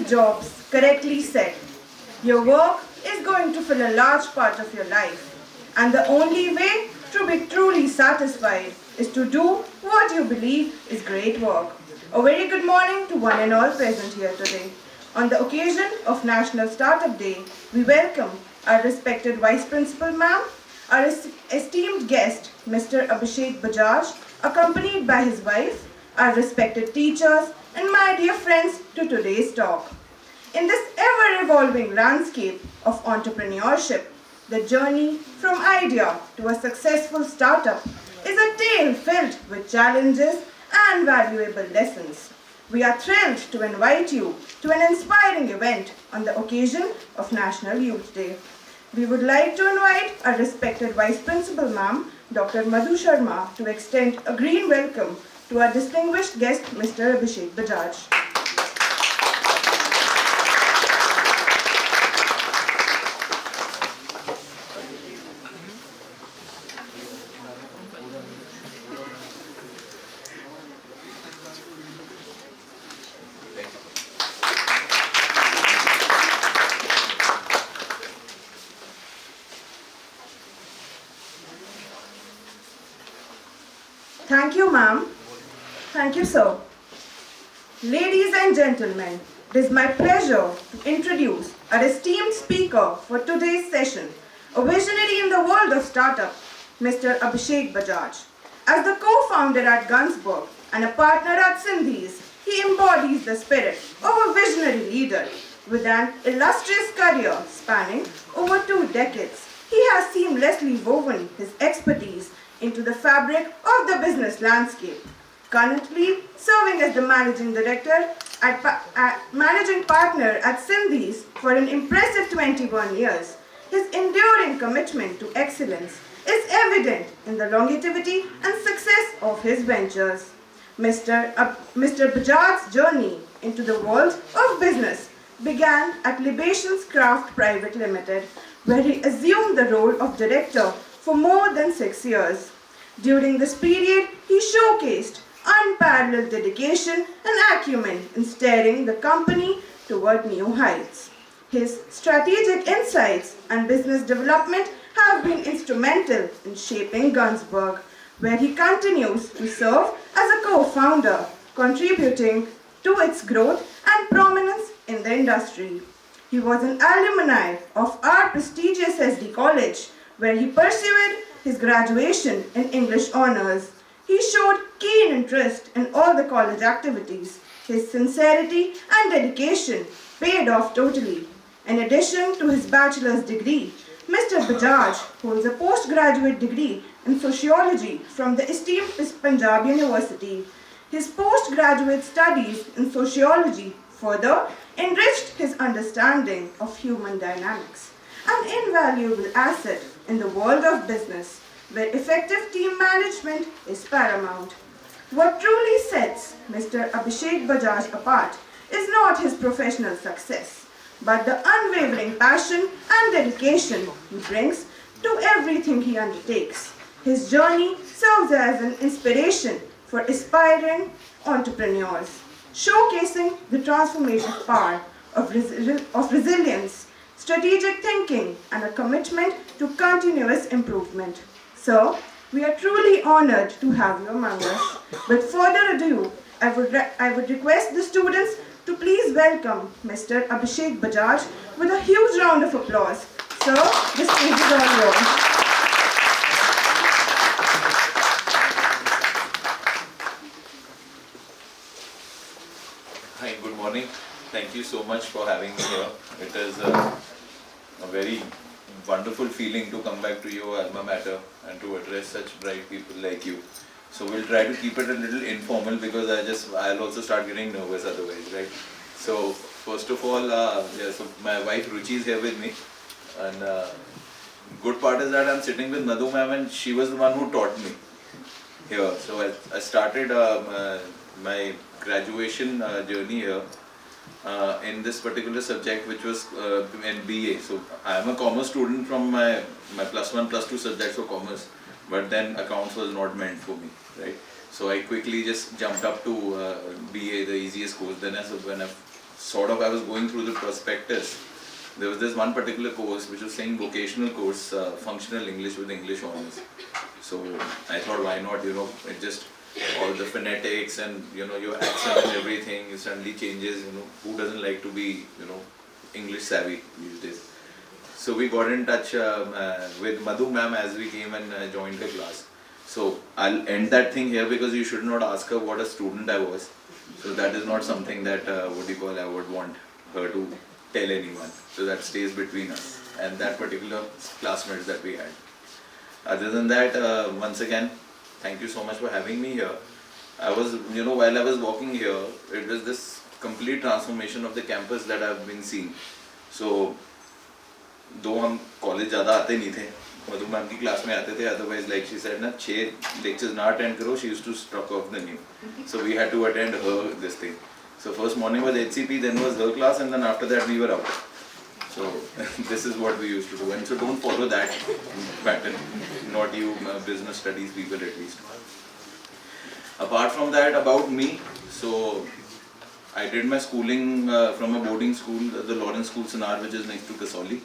these jobs correctly said, your work is going to fill a large part of your life, and the only way to be truly satisfied is to do what you believe is great work. A very good morning to one and all present here today. On the occasion of National Startup Day, we welcome our respected Vice Principal Ma'am, our esteemed guest, Mr. Abhishek Bajaj, accompanied by his wife, our respected teachers, and my dear friends to today's talk. In this ever-evolving landscape of entrepreneurship, the journey from idea to a successful startup is a tale filled with challenges and valuable lessons. We are thrilled to invite you to an inspiring event on the occasion of National Youth Day. We would like to invite our respected Vice Principal Ma'am, Dr. Madhu Sharma, to extend a green welcome to our distinguished guest, Mr. Abhishek Bajaj. Thank you, ma'am. Thank you, sir. Ladies and gentlemen, it is my pleasure to introduce our esteemed speaker for today's session, a visionary in the world of startup, Mr. Abhishek Bajaj. As the co-founder at Gunsberg and a partner at Sindhi's, he embodies the spirit of a visionary leader with an illustrious career spanning over 2 decades. He has seamlessly woven his expertise into the fabric of the business landscape, currently serving as the managing partner at Sindhi's for an impressive 21 years. His enduring commitment to excellence is evident in the longevity and success of his ventures. Mr. Bajaj's journey into the world of business began at Libations Craft Private Limited, where he assumed the role of director for more than 6 years. During this period, he showcased unparalleled dedication and acumen in steering the company toward new heights. His strategic insights and business development have been instrumental in shaping Gunsberg, where he continues to serve as a co-founder, contributing to its growth and prominence in the industry. He was an alumni of our prestigious SD College, where he pursued his graduation in English honors. He showed keen interest in all the college activities. His sincerity and dedication paid off totally. In addition to his bachelor's degree, Mr. Bajaj holds a postgraduate degree in sociology from the esteemed Punjab University. His postgraduate studies in sociology further enriched his understanding of human dynamics, an invaluable asset in the world of business, where effective team management is paramount. What truly sets Mr. Abhishek Bajaj apart is not his professional success, but the unwavering passion and dedication he brings to everything he undertakes. His journey serves as an inspiration for aspiring entrepreneurs, showcasing the transformative power of resilience, strategic thinking, and a commitment to continuous improvement. So, we are truly honored to have you among us. With further ado, I would request the students to please welcome Mr. Abhishek Bajaj with a huge round of applause. Sir, the stage is all yours. Hi, good morning. Thank you so much for having me here. It is a very wonderful feeling to come back to your alma mater and to address such bright people like you. So we'll try to keep it a little informal because I'll also start getting nervous otherwise, right? So first of all, so my wife Ruchi is here with me, and good part is that I'm sitting with Madhu ma'am, and she was the one who taught me here. So I started my graduation journey here in this particular subject, which was in BA. So I am a commerce student from my +1, +2 subjects for commerce, but then accounts was not meant for me, right? So I quickly just jumped up to BA, the easiest course. Then when I sort of I was going through the prospectus, there was this one particular course which was saying vocational course, functional English with English honors. So I thought, why not, you know, it just, all the phonetics and, you know, your accent and everything, it suddenly changes, you know, who doesn't like to be, you know, English savvy these days. So we got in touch with Madhu ma'am as we came and joined the class. So I'll end that thing here because you should not ask her what a student I was. So that is not something that, I would want her to tell anyone. So that stays between us and that particular classmates that we had. Other than that, once again, thank you so much for having me here. I was, you know, while I was walking here, it was this complete transformation of the campus that I've been seeing. So, though हम college ज़्यादा आते नहीं थे, मधु ma'am की class में आते थे, otherwise like she said ना 6 lectures ना attend करो, she used to struck off the new. So we had to attend her this thing. So first morning was HCP, then was her class, and then after that we were out. So this is what we used to do, and so don't follow that pattern, not you business studies people at least. Apart from that, about me, so I did my schooling from a boarding school, the Lawrence School Sanar, which is next to Kasauli.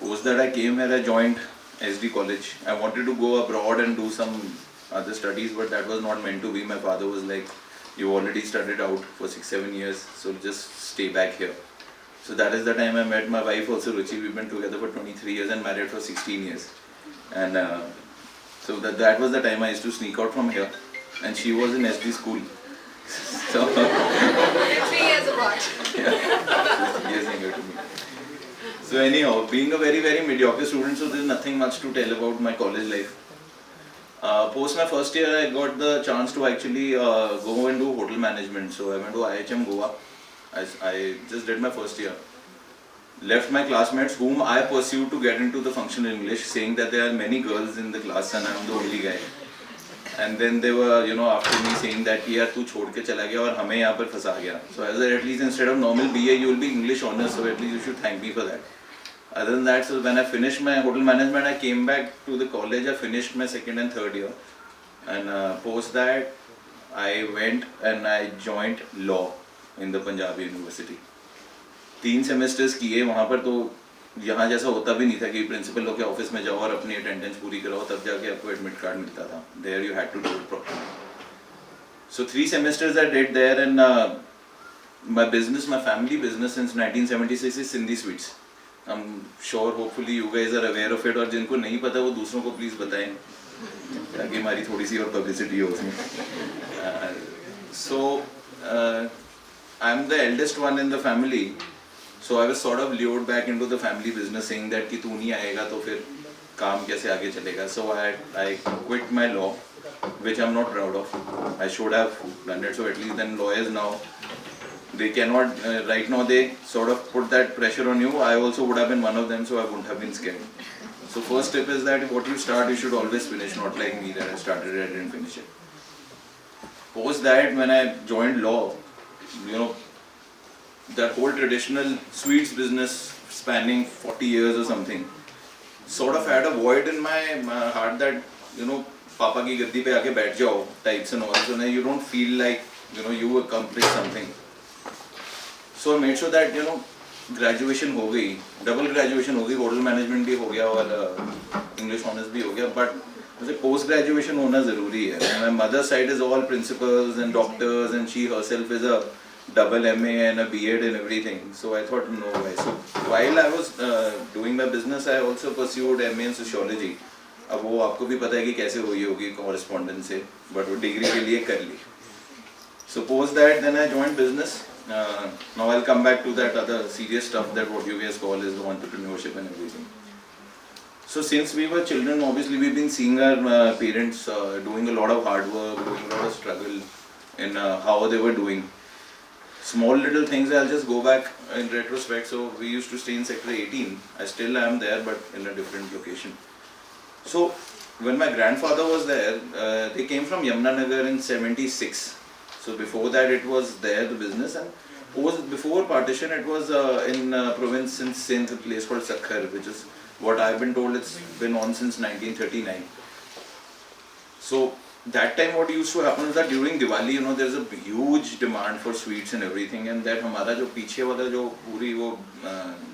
Post that I came here, I joined SD College. I wanted to go abroad and do some other studies, but that was not meant to be. My father was like, you already studied out for 6-7 years, so just stay back here. So that is the time I met my wife also, Ruchi. We've been together for 23 years and married for 16 years. And so that was the time I used to sneak out from here. And she was in SD school. So 3 years apart. Yeah, years younger to me. So anyhow, being a very, very mediocre student, so there's nothing much to tell about my college life. Post my first year, I got the chance to actually go and do hotel management. So I went to IHM Goa. I just did my first year. Left my classmates whom I pursued to get into the functional English, saying that there are many girls in the class and I'm the only guy. And then they were, you know, after me saying that यार तू छोड़ के चला गया और हमें यहाँ पर फंसा गया. So I said, at least instead of normal BA, you will be English honors. So at least you should thank me for that. Other than that, so when I finished my hotel management, I came back to the college. I finished my 2nd and 3rd year, and post that, I went and I joined law in the Punjab University. 3 semesters किए वहाँ पर, तो यहाँ जैसा होता भी नहीं था कि प्रिंसिपल लोग के ऑफिस में जाओ और अपनी अटेंडेंस पूरी कराओ तब जाके आपको एडमिट कार्ड मिलता था. There you had to do it properly. So 3 semesters I did there, and my business, my family business since 1976 is Sindhi Sweets. I'm sure, hopefully you guys are aware of it, और जिनको नहीं पता वो दूसरों को please बताएं ताकि हमारी थोड़ी सी और पब्लिसिटी हो उसमें. So I'm the eldest one in the family. So I was sort of lured back into the family business, saying that कि तू नहीं आएगा तो फिर काम कैसे आगे चलेगा. So I quit my law, which I'm not proud of. I should have done it. So at least then lawyers now, they cannot, right now they sort of put that pressure on you. I also would have been one of them, so I wouldn't have been scared. So first tip is that what you start, you should always finish, not like me that I started it, I didn't finish it. Post that, when I joined law, you know, that whole traditional sweets business spanning 40 years or something, sort of had a void in my heart that, you know, Papa ki gaddi pe aake baith jao types and all. So now you don't feel like, you know, you accomplished something. So I made sure that, you know, graduation हो गई, double graduation हो गई, hotel management भी हो गया और English honors भी हो गया, but मुझे post graduation होना ज़रूरी है. My mother's side is all principals and doctors, and she herself is a double MA and a B.Ed and everything. So I thought, no way. So while I was doing my business, I also pursued MA in sociology. अब वो आपको भी पता है कि कैसे हुई होगी correspondence से, but वो degree के लिए कर ली. So post that, then I joined business. Now I'll come back to that other serious stuff that what you guys call is the entrepreneurship and everything. So since we were children, obviously we've been seeing our parents doing a lot of hard work, doing a lot of struggle in how they were doing. Small little things, I'll just go back in retrospect. So we used to stay in sector 18. I still am there, but in a different location. So when my grandfather was there, they came from Yamunanagar in 76. So before that it was there, the business, and before partition it was in province in Sindh, a place called Sakhar, which is what I've been told it's been on since 1939. So that time what used to happen is that during Diwali, you know, there's a huge demand for sweets and everything, and that हमारा जो पीछे वाला जो पूरी वो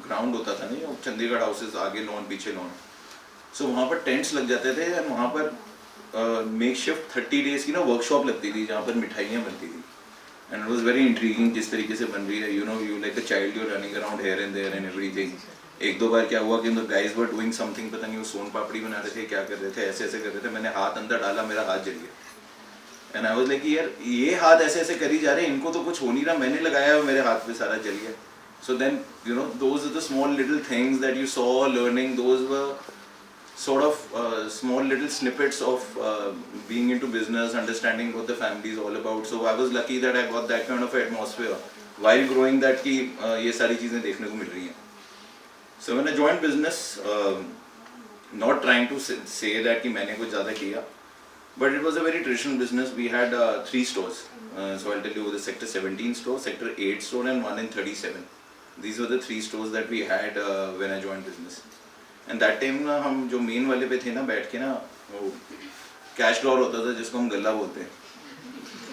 ground होता था नहीं, वो चंडीगढ़ हाउसेस आगे लॉन पीछे लॉन, so वहाँ पर टेंट्स लग जाते थे और वहाँ पर मेक शिफ्ट 30 डेज की ना वर्कशॉप लगती थी जहाँ पर मिठाइयाँ बनती थी, and it was very intriguing किस तरीके से बन रही है, you know, you like a child, you're running around here and there and everything. एक दो बार क्या हुआ कि the guys were doing something, पता नहीं वो सोन पापड़ी बना रहे थे, क्या कर रहे थे, ऐसे ऐसे कर रहे थे, मैंने हाथ अंदर डाला, मेरा हाथ जल गया, and I was like यार ये हाथ ऐसे ऐसे करी जा रहे हैं, इनको तो कुछ हो नहीं रहा, मैंने लगाया और मेरे हाथ पे सारा जल गया. So then, you know, those are the small little things that you saw learning, those were sort of small little snippets of being into business, understanding what the family is all about. So I was lucky that I got that kind of atmosphere while growing, that कि ये सारी चीज़ें देखने को मिल रही हैं. So when I joined business, not trying to say that कि मैंने कुछ ज़्यादा किया, but it was a very traditional business. We had 3 stores. So I'll tell you the Sector 17 store, Sector 8 store, and one in 37. These were the 3 stores that we had when I joined business. And that time ना हम जो main वाले पे थे ना, बैठ के ना वो कैश ड्रॉर होता था जिसको हम गल्ला बोलते हैं,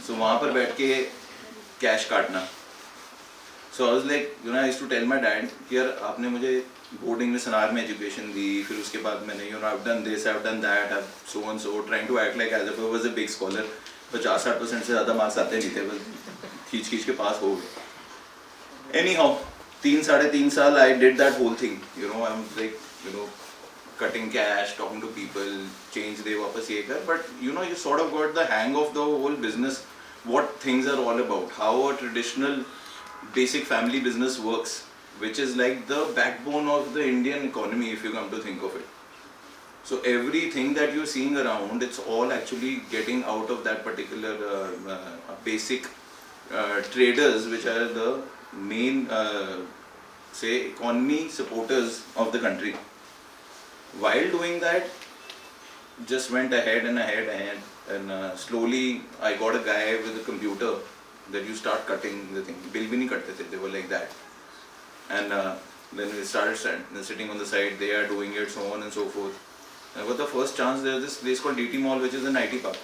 so वहाँ पर बैठ के कैश काटना. So I was like, you know, I used to tell my dad कि यार आपने मुझे बोर्डिंग में सनार में एजुकेशन दी, फिर उसके बाद मैंने, you know, I've done this, I've done that, I've so and so, trying to act like as if I was a big scholar. 50-60% से ज़्यादा मार्क्स आते नहीं थे, बस खींच के पास हो गए. Anyhow, 3-3.5 साल I did that whole thing. You know, I'm like, you know, cutting cash, talking to people, change दे वापस ये कर. But you know, you sort of got the hang of the whole business, what things are all about, how a traditional basic family business works, which is like the backbone of the Indian economy if you come to think of it. So everything that you're seeing around, it's all actually getting out of that particular basic traders, which are the main say economy supporters of the country. While doing that, just went ahead and slowly I got a guy with a computer that you start cutting the thing. Bill bhi nahi katte the, they were like that. And then we started sitting on the side, they are doing it, so on and so forth. And I got the first chance. There's this place called DT Mall, which is an IT park.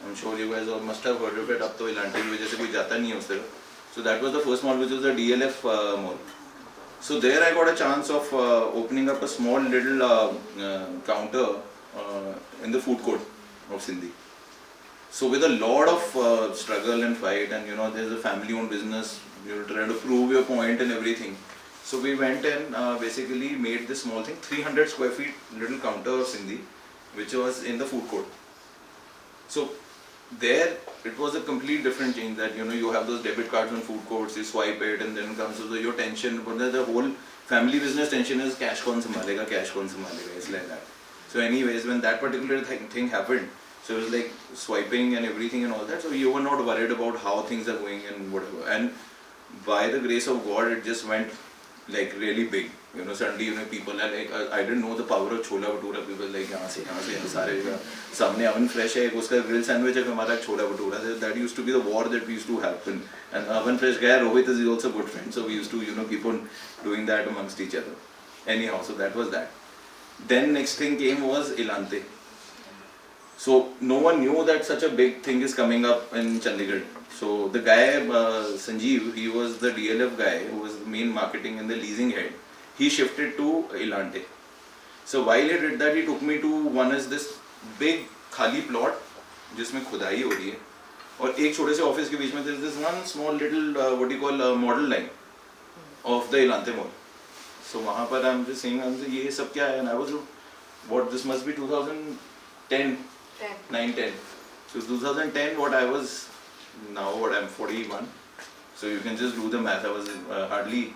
I'm sure you guys all must have heard of it. Ab to Ilanti ki wajah se koi jata nahi hai us taraf. So that was the first mall, which was the DLF mall. So there I got a chance of opening up a small little counter in the food court of Sindhi. So with a lot of struggle and fight, and you know, there's a family-owned business, you're trying to prove your point and everything. So we went and basically made this small thing, 300 square feet little counter of Sindhi, which was in the food court. So there it was a complete different change, that you know, you have those debit cards on food courts, you swipe it and then comes to your tension, but the whole family business tension is cash kaun sambhalega, it's like that. So anyways, when that particular thing happened, so it was like swiping and everything and all that, so you were not worried about how things are going and whatever. And by the grace of God, it just went like really big. You know, suddenly, you know, people are like, I didn't know the power of chola bhatura. People like, यहाँ से सारे सामने oven fresh है, उसका grill sandwich है, हमारा छोला bhatura. That used to be the war that we used to happen. And oven fresh guy Rohit is also a good friend, so we used to, you know, keep on doing that amongst each other. Anyhow, so that was that. Then next thing came was Ilante. So no one knew that such a big thing is coming up in Chandigarh. So the guy Sanjeev, he was the DLF guy who was the main marketing and the leasing head. He shifted to Ilante. So while he did that, he took me to one is this big खाली plot जिसमें खुदाई हो रही है, और एक छोटे से ऑफिस के बीच में there is this one small little what you call model line of the Ilante mall. So वहाँ पर I'm just saying ये सब क्या है, and I was what, this must be 2010, 9-10. So 2010, what I was, now what I'm 41, so you can just do the math. I was hardly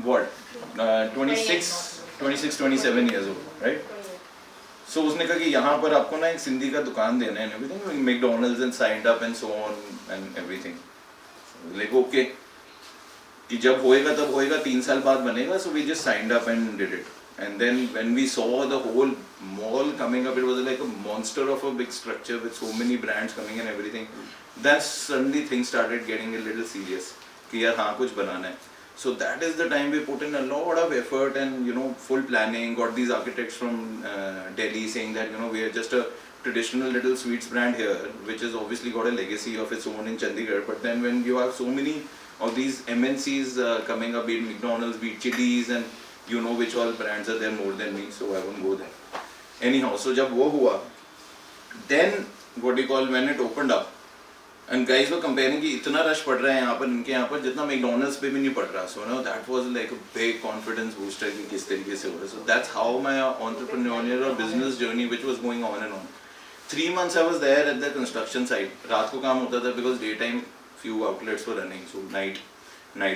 what 26, 27 years old, right? So उसने कहा कि यहाँ पर आपको ना एक सिंधी का दुकान देना है and everything, McDonald's and signed up and so on and everything. Like okay, कि जब होएगा तब होएगा, 3 साल बाद बनेगा. So we just signed up and did it. And then when we saw the whole mall coming up, it was like a monster of a big structure with so many brands coming and everything. Then suddenly things started getting a little serious. कि यार हाँ कुछ बनाना है. So that is the time we put in a lot of effort and, you know, full planning. Got these architects from Delhi saying that, you know, we are just a traditional little sweets brand here, which has obviously got a legacy of its own in Chandigarh. But then when you have so many of these MNCs coming up, be it McDonald's, be it Chili's, and you know which all brands are there more than me, so I won't go there. Anyhow, so जब वो हुआ, then what do you call, when it opened up, and guys were comparing कि इतना rush पड़ रहा है यहाँ पर इनके यहाँ पर जितना McDonald's पे भी नहीं पड़ रहा. So that was like a big confidence booster कि किस तरीके से हो रहा है. So that's how my entrepreneurial or business journey, which was going on and on. 3 months I was there at the construction site. रात को काम होता था because daytime few outlets were running. So night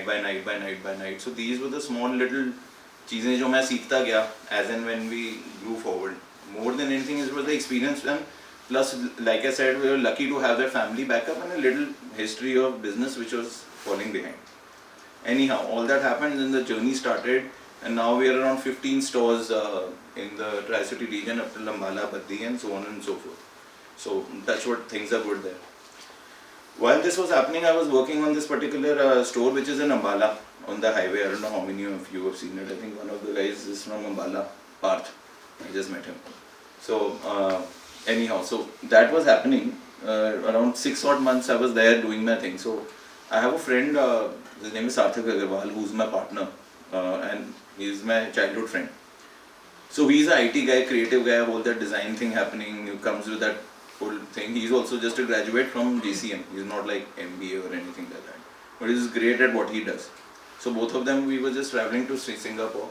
by night. So these were the small little चीजें जो मैं सीखता गया as and when we grew forward. More than anything, it was the experience, and plus, like I said, we were lucky to have that family backup and a little history of business which was falling behind. Anyhow, all that happened, then the journey started, and now we are around 15 stores in the Tri-City region up to Ambala, Baddi, and so on and so forth. So that's what things are good there. While this was happening, I was working on this particular store which is in Ambala on the highway. I don't know how many of you have seen it. I think one of the guys is from Ambala, Parth. I just met him. So anyhow, so that was happening. Around 6 odd months I was there doing my thing. So I have a friend, his name is Sarthak Agarwal, who's my partner, and he's my childhood friend. So he's an IT guy, creative guy, whole that design thing happening, he comes with that whole thing. He's also just a graduate from JCM. He's not like MBA or anything like that, but he's great at what he does. So both of them, we were just traveling to Singapore.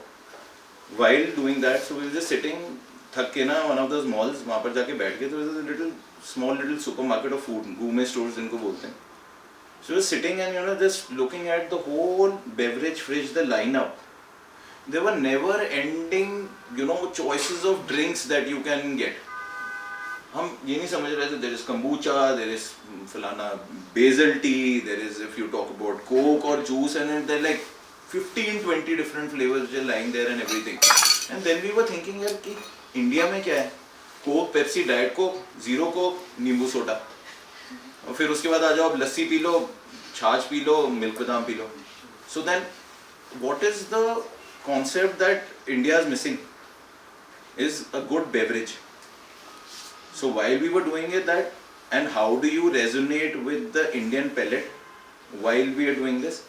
While doing that, so we were just sitting, थक के ना, one of those malls, वहाँ पर जाके बैठ के, तो there was a small little supermarket of food, gourmet stores जिनको बोलते हैं. So we were sitting and just looking at the whole beverage fridge, the lineup. There were never ending, choices of drinks that you can get. हम ये नहीं समझ रहे थे, there is kombucha, there is फलाना basil tea, there is, if you talk about coke or juice, and they're like 15-20 different flavors just lying there and everything. And then we were thinking यार कि India में क्या है, Coke, Pepsi, diet Coke, zero Coke, नींबू soda, और फिर उसके बाद आ जाओ आप लस्सी पी लो, छाछ पी लो, मिल्क बादाम P low. So then what is the concept that India is missing is a good beverage. So while we were doing it that, and how do you resonate with the Indian palate while we are doing this?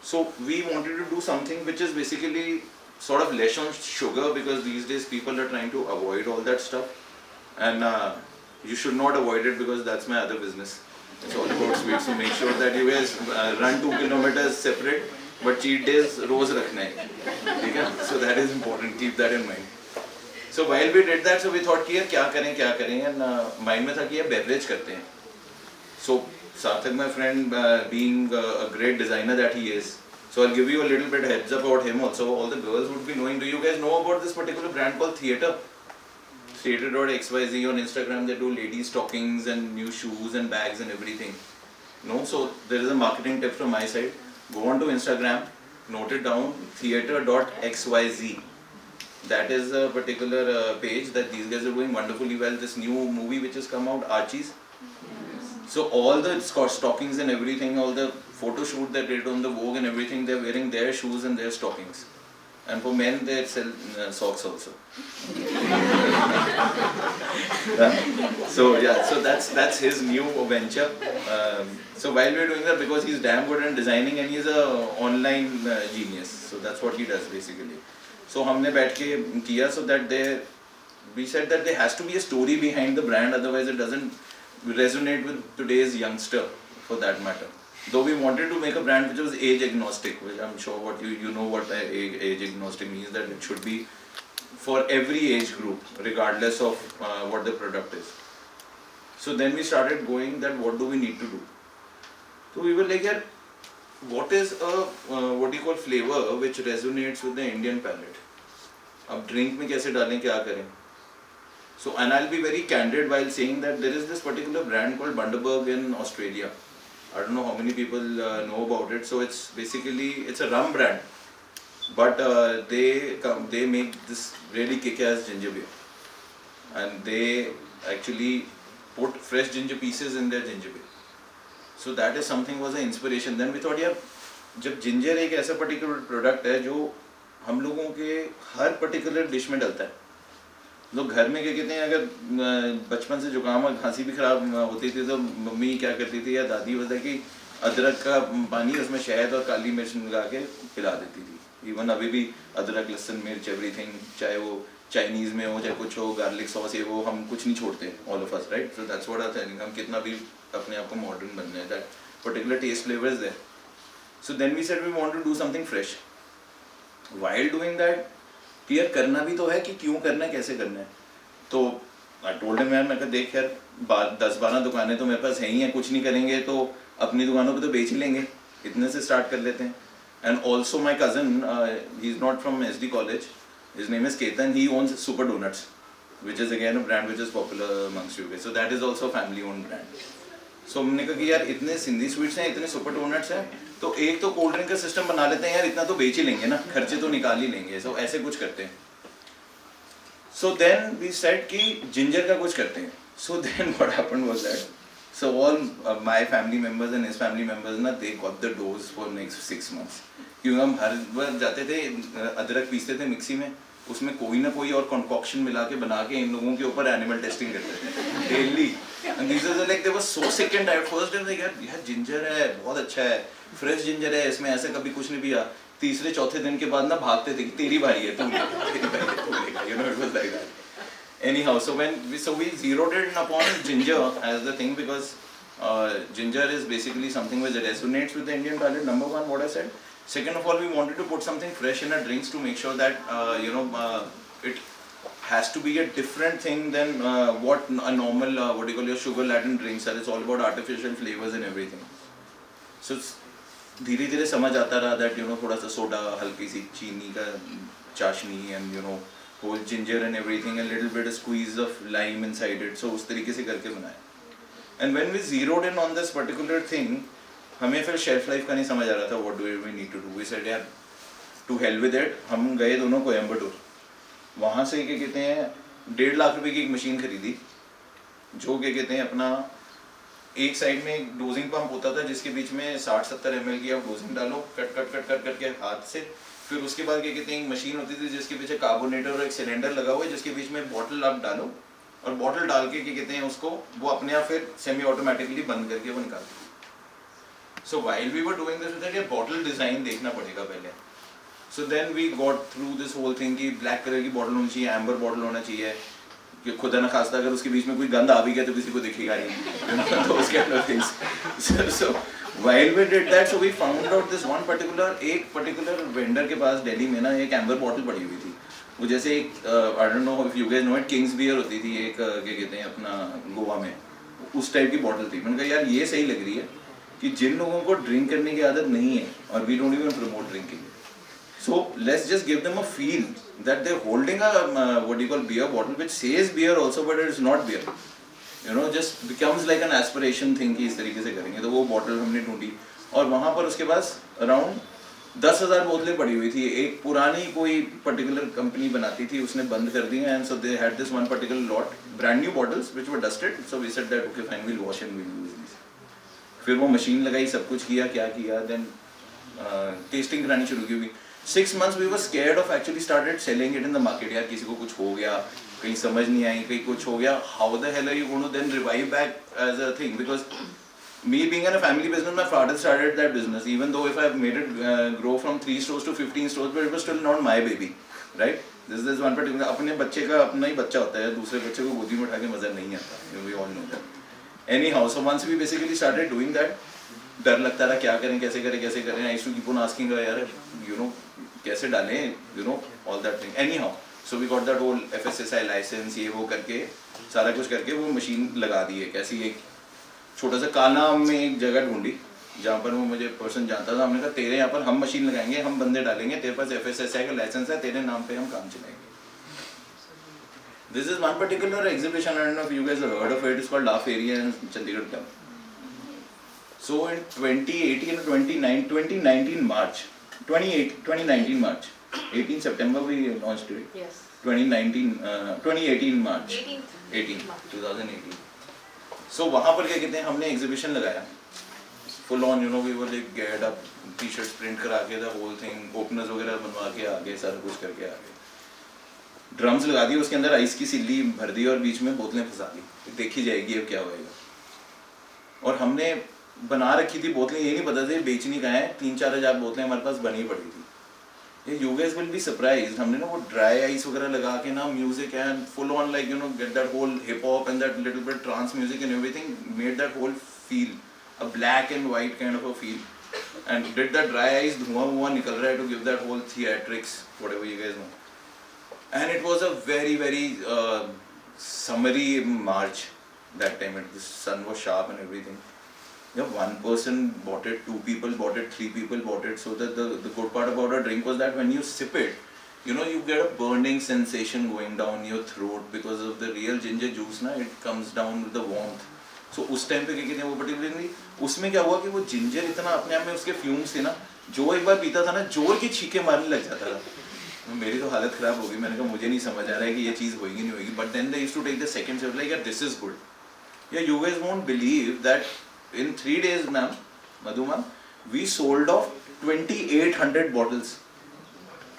So we wanted to do something which is basically sort of less on sugar, because these days people are trying to avoid all that stuff, and you should not avoid it because that's my other business. It's all about sweets. So make sure that you guys run 2 kilometers separate, but cheat days रोज रखना है, ठीक है? So that is important. Keep that in mind. So while we did that, so we thought कि यार क्या करें, and mind में था कि यार beverage करते हैं. So Sarthak, my friend, being a great designer that he is, so I'll give you a little bit heads up about him also. All the girls would be knowing. Do you guys know about this particular brand called Theatre? Theatre.xyz on Instagram. They do ladies stockings and new shoes and bags and everything. No, so there is a marketing tip from my side. Go on to Instagram, note it down, theatre.xyz. That is a particular page that these guys are doing wonderfully well. This new movie which has come out, Archie's. So all the stockings and everything, all the photo shoot that they did on the Vogue and everything, they're wearing their shoes and their stockings. And for men, they sell socks also. So yeah, so that's his new venture. So while we're doing that, because he's damn good at designing and he's a online genius, so that's what he does basically. So हमने बैठ के किया, so that we said that there has to be a story behind the brand, otherwise it doesn't resonate with today's youngster, for that matter. Though we wanted to make a brand which was age agnostic, which I'm sure what you know what age agnostic means, that it should be for every age group, regardless of what the product is. So then we started going that what do we need to do? So we were like, yeah, what is a flavor which resonates with the Indian palate? अब drink में कैसे डालें, क्या करें? So, and I'll be very candid while saying that there is this particular brand called Bundaberg in Australia. I don't know how many people know about it. So it's basically, it's a rum brand, but they make this really kick-ass ginger beer, and they actually put fresh ginger pieces in their ginger beer. So that is something was an inspiration. Then we thought, यार जब ginger एक ऐसा particular product है जो हम लोगों के हर particular dish में डलता है, लोग घर में क्या कहते हैं, अगर बचपन से जुकाम और खांसी भी खराब होती थी तो मम्मी क्या करती थी या दादी वजह कि अदरक का पानी उसमें शहद और काली मिर्च मिला के पिला देती थी। इवन अभी भी अदरक लहसुन मिर्च एवरीथिंग, चाहे वो चाइनीज़ में हो चाहे कुछ हो, गार्लिक सॉस ये वो, हम कुछ नहीं छोड़ते all of us, right. So that's what I think, हम कितना भी अपने आप को मॉडर्न बन रहे हैं, that particular taste flavour is there. So then we said we want to do something fresh. While doing that clear करना भी तो है कि क्यों करना है, कैसे करना है। तो आई टोल्ड हिम, यार मैं कहा देख यार 10-12 दुकानें तो मेरे पास है ही हैं, कुछ नहीं करेंगे तो अपनी दुकानों पे तो बेच ही लेंगे, इतने से स्टार्ट कर लेते हैं। And also my cousin, he is not from SD college, his name is Ketan, he owns super donuts which is again a brand which is popular amongst you guys, so that is also a family owned brand. So हमने कहा कि यार इतने Sindhi sweets हैं, इतने super donuts हैं, तो एक तो कोल्ड ड्रिंक का सिस्टम बना लेते हैं यार, इतना तो बेच ही लेंगे ना, खर्चे तो निकाल ही लेंगे। सो ऐसे कुछ करते हैं। सो देन वी सेड कि जिंजर का कुछ करते हैं। So then what happened was that, so all my family members and his family members ना, they got the dose for next 6 months, क्योंकि हम हर बार जाते थे, अदरक पीसते थे मिक्सी में, उसमें कोई ना कोई और कंकॉक्शन मिला के बना के इन लोगों के ऊपर एनिमल टेस्टिंग करते थे daily. And this is like they were so sick and tired. First day यार जिंजर है, बहुत अच्छा है, फ्रेश जिंजर है, इसमें ऐसे कभी कुछ नहीं पिया। तीसरे चौथे दिन के बाद ना भागते थे कि तेरी बारी है, तुम लेगा, you know, it was like that. Anyhow, so we zeroed in upon ginger as the thing because ginger is basically something which resonates with the Indian palate, number one, what I said. Second of all, we wanted to put something fresh in our drinks to make sure that it has to be a different thing than what a normal what do you call your sugar laden drinks are. It's all about artificial flavors and everything. So धीरे धीरे समझ आता रहा that थोड़ा सा soda, हल्की सी चीनी का चाशनी, and whole ginger and everything, a little bit of squeeze of lime inside it. So उस तरीके से करके बनाया। And when we zeroed in on this particular thing, हमें फिर शेल्फ लाइफ का नहीं समझ आ रहा था, what do we need to do. We said यार टू हेल विद इट। हम गए दोनों कोयम्बटूर, वहाँ से क्या कहते हैं 1.5 लाख रुपए की एक मशीन खरीदी, जो क्या कहते हैं अपना एक साइड में एक डोजिंग पंप होता था जिसके बीच में 60-70 ml की आप डोजिंग डालो कट करके हाथ से। फिर उसके बाद क्या कहते हैं एक मशीन होती थी जिसके पीछे कार्बोनेटर और एक सिलेंडर लगा हुआ है, जिसके बीच में बॉटल आप डालो और बॉटल डाल के क्या कहते हैं उसको वो अपने आप फिर सेमी ऑटोमेटिकली बंद करके वो निकालती है। So while we were doing this, ये bottle design देखना पड़ेगा पहले। So then we got through this whole thing कि black कलर की bottle होनी चाहिए, amber bottle होना चाहिए, कि खुदा न खास्ता अगर उसके बीच में कोई गंद आ भी गया तो किसी को दिखेगा नहीं, तो उसके kind of things. So while we did that, so we found out this one particular vendor के पास दिल्ली में ना एक amber bottle पड़ी हुई थी। वो जैसे एक I don't know if you guys know it, King's beer होती थी एक, क्या कहते हैं अपना गोवा में, उस टाइप की बॉटल थी। मैंने कहा यार ये सही लग रही है कि जिन लोगों को ड्रिंक करने की आदत नहीं है, और we don't even promote drinking, so let's just give them a feel that they are holding a what you call beer bottle which says beer also but it is not beer, just becomes like an aspiration thing कि इस तरीके से करेंगे। तो वो bottle हमने ढूंढी और वहाँ पर उसके पास अराउंड 10,000 बोतलें पड़ी हुई थी। एक पुरानी कोई पर्टिकुलर कंपनी बनाती थी, उसने बंद कर दी, and so they had this one particular lot brand new bottles which were dusted. So we said that okay fine, we'll wash and we'll use this. फिर वो मशीन लगाई, सब कुछ किया, क्या किया, देन टेस्टिंग करानी शुरू की हुई। 6 months we were scared of actually started selling it in the market। यार किसी को कुछ हो गया, कहीं समझ नहीं आई, कहीं कुछ हो गया, how the hell are you going to then revive back as a thing? Because me being in a family business, my father started that business, even though if I've made it grow from 3 stores to 15 stores, but it was still not my baby, right? This is one particular, अपने बच्चे का अपना ही बच्चा होता है, दूसरे बच्चे को गोदी में उठा के मजा नहीं आता, we all know that. Anyhow, so once we basically started doing that, डर लगता था क्या करें, कैसे करें। I used to keep on asking her, यार कैसे डालें, all that thing. Anyhow, so we got that whole FSSAI license, ये वो करके सारा कुछ करके वो मशीन लगा दी है। कैसी एक छोटा सा काना में एक जगह ढूंढी जहाँ पर वो मुझे पर्सन जानता था। हमने कहा तेरे यहाँ पर हम मशीन लगाएंगे, हम बंदे डालेंगे, तेरे पास FSSAI का लाइसेंस है, तेरे नाम पे हम काम चलाएंगे। This is one particular exhibition, I don't know if you guys have heard of it, it's called Laugh Area in Chandigarh Club. So in 2019 March, 18 September we launched it. Yes. 2018 March. 2018. So वहाँ पर क्या कहते हैं हमने exhibition लगाया, full on, we were like geared up, t-shirts print करा के the whole thing, openers वगैरह बनवा के आगे सारा कुछ करके आगे। ड्रम्स लगा दिए, उसके अंदर आइस की सिल्ली भर दी और बीच में बोतलें फंसा दी, देखी जाएगी अब क्या होएगा। और हमने बना रखी थी बोतलें, ये नहीं पता था बेचनी कहाँ है, 3-4 हज़ार बोतलें हमारे पास बनी पड़ी थी। ये you guys will be surprised, हमने ना वो ड्राई आइस वगैरह लगा के ना music and full on like get that whole hip hop and that little bit trance music and everything, made that whole feel a black and white kind of a feel, and did that dry ice, धुआं निकल रहा है to give that whole theatrics, whatever you guys know. And it was a very summery March that time, and the sun was sharp and everything. Yeah, one person bought it, 2 people bought it, 3 people bought it. So that the good part about a drink was that when you sip it, you know, you get a burning sensation going down your throat because of the real ginger juice ना, it comes down with the warmth. So उस time पे क्या कहते हैं वो particularly, उसमें क्या हुआ कि वो ginger इतना अपने आप में उसके fumes थे ना, जो एक बार पीता था ना जोर की छींके मारने लग जाता था। मेरी तो हालत खराब हो गई, मैंने कहा मुझे नहीं समझ आ रहा है कि ये चीज़ होएगी नहीं होएगी, but then they used to take the second sip like, yeah, this is good. Yeah, you guys won't believe that in 3 days, ma'am, Madhu ma'am, we sold off 2,800 bottles.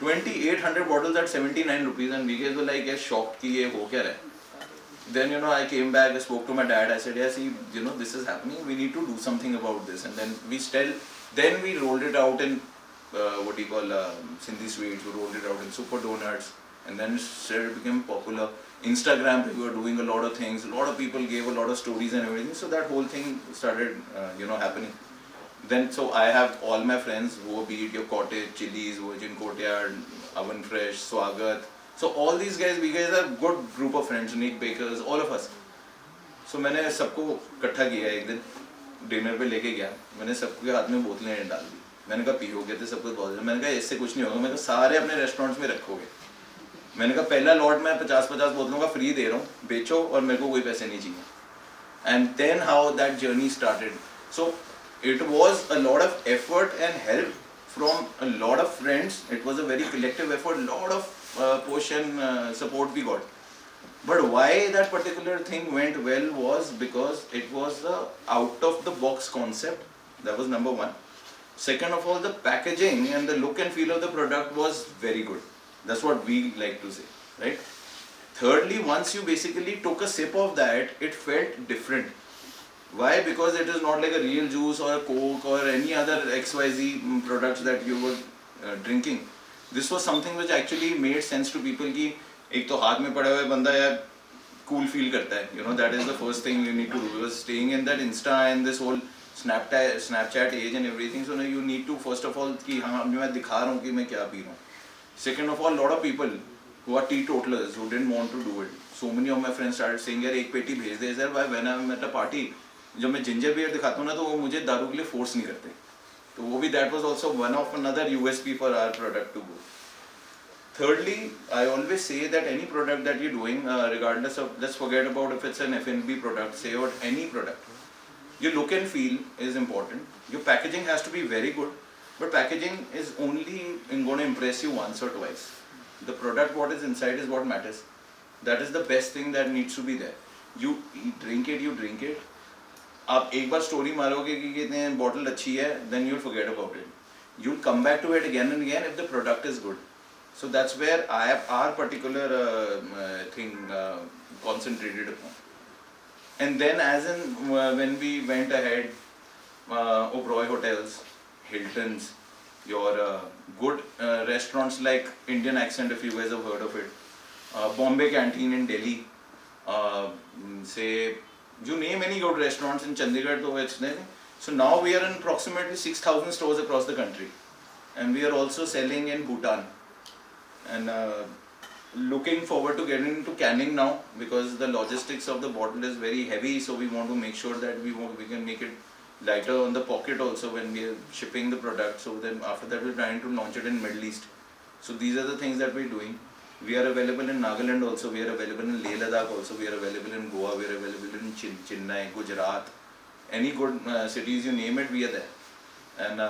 2,800 bottles at 79 rupees, and we guys were like, yeah, shocked कि ये हो क्या रहा है. Then you know I came back, I spoke to my dad, I said, yeah, see, you know, this is happening, we need to do something about this. And then we rolled it out in what do you call Sindhi sweets, we rolled it out in super donuts, and then it became popular. Instagram, we were doing a lot of things, a lot of people gave a lot of stories and everything, so that whole thing started you know happening. Then so I have all my friends, wo be it your cottage, Chili's, Virgin Courtyard, Oven Fresh, Swagat, so all these guys, we guys are good group of friends, Nick Bakers, all of us. So मैंने सबको इकट्ठा किया, एक दिन dinner पे लेके गया, मैंने सबके हाथ में बोतलें डाल दी, मैंने कहा पियोगे तो सबको बहुत, मैंने कहा इससे कुछ नहीं होगा, मैंने कहा सारे अपने रेस्टोरेंट्स में रखोगे, मैंने कहा पहला लॉट मैं 50-50 बोतलों का फ्री दे रहा हूँ, बेचो और मेरे को कोई पैसे नहीं चाहिए. And then how that journey started. So it was a lot of effort and help from a lot of friends. It was a very collective effort, lot of push and support we got. But why that particular thing went well was because it was a out of the box concept. That was number one. Second of all, the packaging and the look and feel of the product was very good. That's what we like to say, right? Thirdly, once you basically took a sip of that, it felt different. Why? Because it is not like a real juice or a Coke or any other XYZ products that you were drinking. This was something which actually made sense to people कि एक तो हाथ में पड़ा हुआ बंदा यार cool feel करता है, you know, that is the first thing you need to do. Because staying in that Insta and this whole Snapchat age and everything, so you need to first of all कि हाँ मैं दिखा रहा हूँ कि मैं क्या पी रहा हूँ. Second of all, lot of people who are teetotalers who didn't want to do it. So many of my friends started saying यार एक पेटी भेज दे sir, when I'm at a party जब मैं जिंजर बियर दिखाता हूँ ना तो वो मुझे दारू के लिए फोर्स नहीं करते. तो वो भी that was also one of another USP for our product to go. Thirdly, I always say that any product that you're doing, regardless of, let's forget about if it's an F&B product, say, or any product, your look and feel is important. Your packaging has to be very good, but packaging is only going to impress you once or twice. The product, what is inside is what matters. That is the best thing that needs to be there. You drink it. आप एक बार story मारोगे कि कितने bottle अच्छी है, then you'll forget about it. You'll come back to it again and again if the product is good. So that's where I have our particular thing concentrated upon. And then as in when we went ahead, Oberoi hotels, Hiltons, your good restaurants like Indian Accent, if you guys have heard of it, Bombay Canteen in Delhi, say you name any good restaurants in Chandigarh, though it's there. So now we are in approximately 6,000 stores across the country, and we are also selling in Bhutan. And looking forward to getting into canning now, because the logistics of the bottle is very heavy, so we want to make sure that we can make it lighter on the pocket also when we are shipping the product. So then after that we're trying to launch it in Middle East. So these are the things that we're doing. We are available in Nagaland also, we are available in Leh Ladakh also, we are available in Goa, we are available in Chennai, Gujarat, any good cities you name it, we are there. And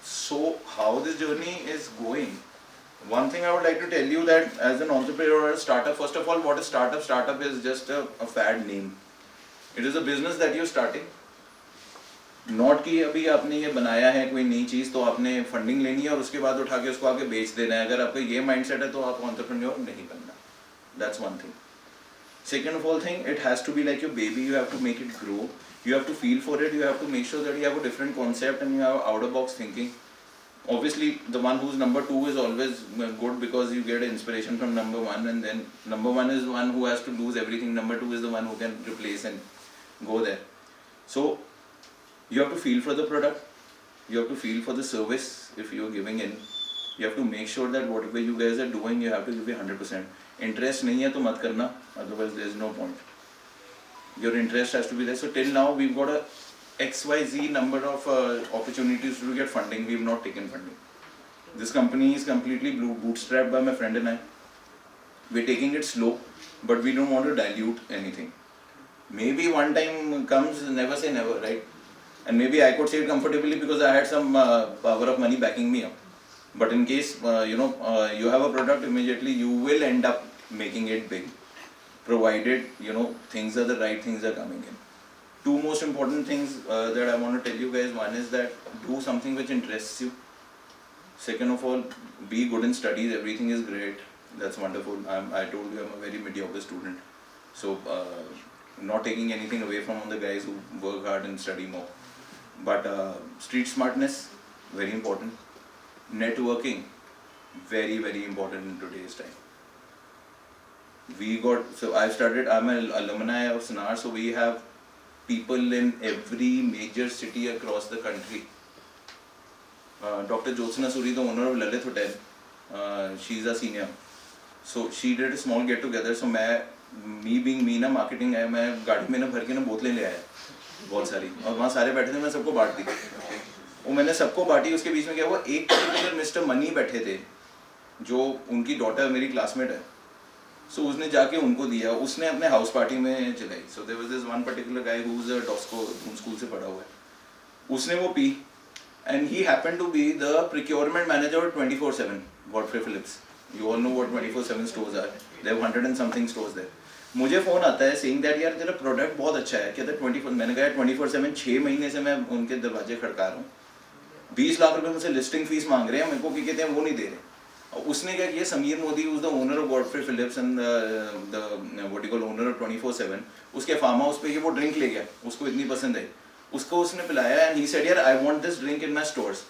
so how this journey is going, one thing I would like to tell you that as an entrepreneur or a startup, first of all, what is startup? Startup is just a fad name. It is a business that you're starting. Not कि अभी आपने ये बनाया है कोई नई चीज़ तो आपने फंडिंग लेनी है और उसके बाद उठा के उसको आगे बेच देना है. अगर आपका ये माइंडसेट है तो आप एंटरप्रेन्योर नहीं बनना. That's one thing. Second of all thing, it has to be like your baby. You have to make it grow. You have to feel for it. You have to make sure that you have a different concept and you have out of box thinking. Obviously, the one who's number 2 is always good because you get inspiration from number 1, and then number 1 is one who has to lose everything. Number 2 is the one who can replace and go there. So you have to feel for the product. You have to feel for the service if you are giving in. You have to make sure that whatever you guys are doing, you have to give it 100%. Interest नहीं है तो मत करना, otherwise there is no point. Your interest has to be there. So till now we've got a XYZ number of opportunities to get funding. We've not taken funding. This company is completely bootstrapped by my friend and I. We're taking it slow, but we don't want to dilute anything. Maybe one time comes, never say never, right? And maybe I could say it comfortably because I had some power of money backing me up. But in case you have a product, immediately you will end up making it big, provided things are the right things are coming in. Two most important things that I want to tell you guys. One is that do something which interests you. Second of all, be good in studies. Everything is great. That's wonderful. I told you I'm a very mediocre student. So not taking anything away from the guys who work hard and study more. But street smartness, very important. Networking, very, very important in today's time. I'm an alumni of SNAR, so we have people in every major city across the country. Dr. Jyotsna Suri, the owner of Lalit Hotel, she's a senior. So she did a small get together. So me being me na marketing है, मैं गाड़ी में ना भर के ना बोतलें ले आया बहुत सारी, और वहाँ सारे बैठे थे, मैं सबको बांट दी. वो मैंने सबको बांटी. उसके बीच में क्या हुआ, एक पर्टिकुलर मिस्टर मनी बैठे थे जो उनकी डॉटर मेरी क्लासमेट है. सो उसने जाके उनको दिया, उसने अपने हाउस पार्टी में चलाई. So there was this one particular guy who is a Dosco school से पढ़ा हुआ है. उसने वो पी and he happened to be the procurement manager 24/7 Godfrey Phillips. You all know what 24/7 stores are. They have 100 and something stores there. मुझे phone आता है सेइंग दैट यार तेरा प्रोडक्ट बहुत अच्छा है. कहता है 24. मैंने कहा 24/7 6 महीने से मैं उनके दरवाजे खड़का रहा हूँ. 20 लाख रुपए मुझसे लिस्टिंग फीस मांग रहे हैं, मेरे को क्या कहते हैं वो नहीं दे रहे. और उसने क्या किया, Sameer Modi was the owner of Godfrey Phillips and the what you call owner of 24/7. उसके फार्म हाउस पे ये वो ड्रिंक ले गया, उसको इतनी पसंद है, उसको उसने पिलाया एंड ही सेड यार I want this drink in my stores.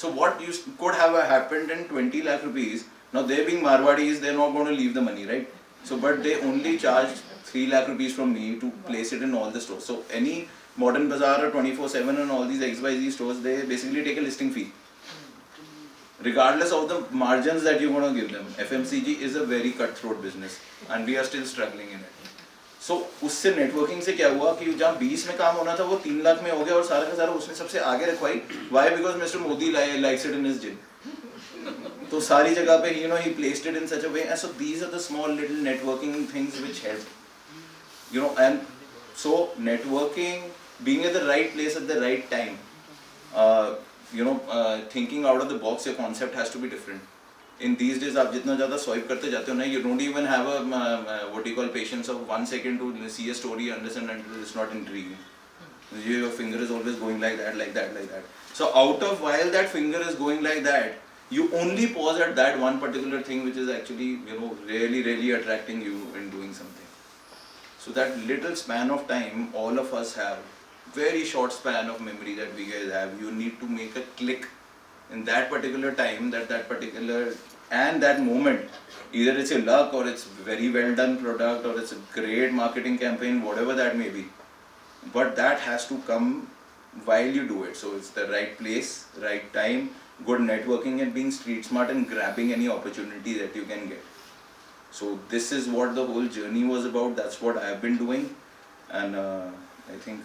So what you could have happened in 20 lakh rupees. Now they being Marwadis, they're not going to leave the money, right? So but they only charged 3 lakh rupees from me to place it in all the stores. So any Modern Bazaar or 24/7 and all these XYZ stores, they basically take a listing fee, regardless of the margins that you're going to give them. FMCG is a very cutthroat business and we are still struggling in it. So उससे networking से क्या हुआ कि जहाँ 20 में काम होना था वो 3 लाख में हो गया और सारा का सारा उसने सबसे आगे रखवाई. Why? Because Mr. Modi likes it in his gym. तो सारी जगह पे he placed it in such a way, and so these are the small little networking things which help, and so networking, being at the right place at the right time, thinking out of the box, your concept has to be different. In these days आप जितना ज़्यादा swipe करते जाते हो ना, you don't even have a what you call patience of 1 second to see a story, understand, and it's not intriguing. Your finger is always going like that, like that, like that. So while that finger is going like that, you only pause at that one particular thing which is actually really, really attracting you in doing something. So that little span of time, all of us have very short span of memory that we guys have. You need to make a click in that particular time, that particular and that moment. Either it's your luck or it's very well done product or it's a great marketing campaign, whatever that may be. But that has to come while you do it. So it's the right place, right time, good networking and being street smart and grabbing any opportunity that you can get. So this is what the whole journey was about. That's what I have been doing, and I think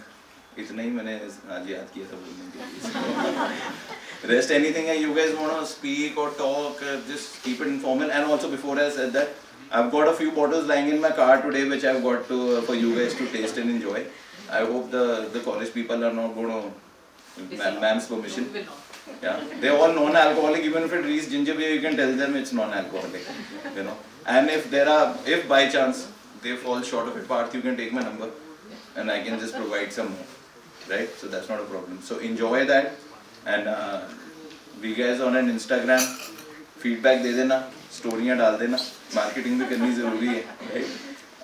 इतना ही मैंने आज याद किया था बोलने के लिए. Rest anything you guys want to speak or talk, just keep it informal. And also before I said that, I've got a few bottles lying in my car today which I've got to for you guys to taste and enjoy. I hope the college people are not going to ma'am's permission. Yeah, they're all non-alcoholic. Even if it reads ginger beer, you can tell them it's non-alcoholic. And if by chance they fall short of it, Parth, you can take my number, and I can just provide some more. right? So that's not a problem. So enjoy that, and we guys on an Instagram feedback दे देना, स्टोरियाँ डाल देना, marketing भी करनी ज़रूरी है, right?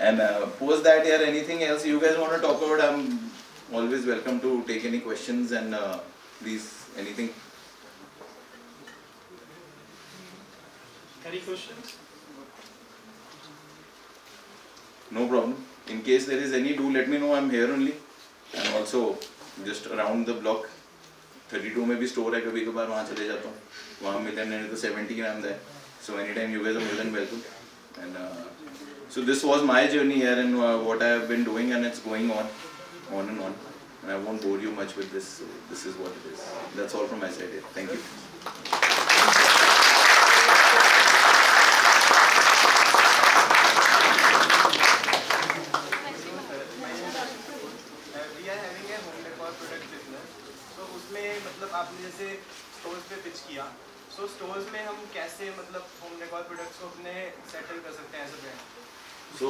And post that, यार, anything else you guys want to talk about, I'm always welcome to take any questions, and please, anything. Any questions? No problem. In case there is any, do let me know. I'm here only. And also just around the block. 32 में भी store है, कभी कभार वहाँ चले जाता हूँ. वहाँ मिलन है तो 70 I'm there. So anytime you guys are more than welcome. And so this was my journey here, and what I have been doing, and it's going on and on. And I won't bore you much with this. So this is what it is. That's all from my side here. Thank you. आपने जैसे stores पे pitch किया, सो stores में हम कैसे मतलब home decor products को अपने सेटल कर सकते हैं एज अ ब्रांड? सो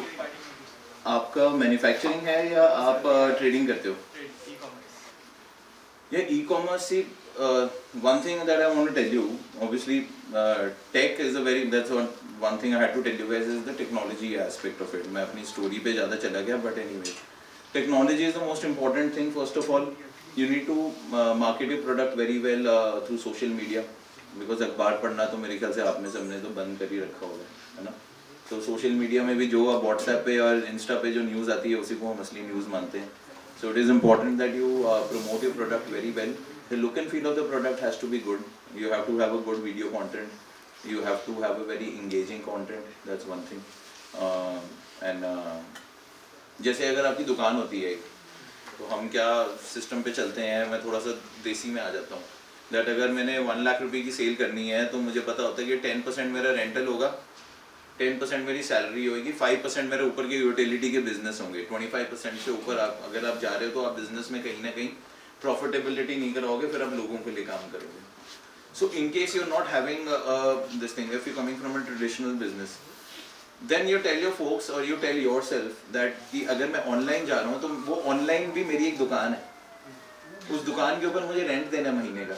आपका मैन्युफैक्चरिंग है या आप ट्रेडिंग करते हो? E-commerce. Yeah, e-commerce. See, one thing that I want to tell you, obviously, tech is a very, that's one thing I had to tell you guys is the technology aspect of it. मैं अपनी story पे ज़्यादा चला गया, but anyway, technology is the most important thing. First of all, you need to market your product very well through social media, because अखबार पढ़ना तो मेरे ख्याल से आपने सबने तो बंद कर ही रखा होगा, है ना? तो सोशल मीडिया में भी जो आप व्हाट्सएप पे और इंस्टा पे जो न्यूज़ आती है उसी को हम असली न्यूज़ मानते हैं. So it is important that you promote your product very well. The look and feel of the product has to be good. You have to have a good video content. You have to have a very engaging content. That's one thing. And जैसे अगर आपकी दुकान होती है, तो हम क्या system पे चलते हैं, मैं थोड़ा सा देसी में आ जाता हूँ. दैट अगर मैंने 1 लाख रुपए की सेल करनी है तो मुझे पता होता है कि 10% मेरा रेंटल होगा, 10% मेरी सैलरी होगी, 5% मेरे ऊपर के यूटिलिटी के बिजनेस होंगे. 25% से ऊपर आप अगर आप जा रहे हो तो आप बिजनेस में कहीं ना कहीं प्रॉफिटेबिलिटी नहीं कराओगे, फिर आप लोगों के लिए काम करोगे. So in case you are not having this thing, if you coming from a traditional business, then you tell your folks और you tell yourself that कि अगर मैं ऑनलाइन जा रहा हूँ तो वो ऑनलाइन भी मेरी एक दुकान है, उस दुकान के ऊपर मुझे रेंट देना महीने का.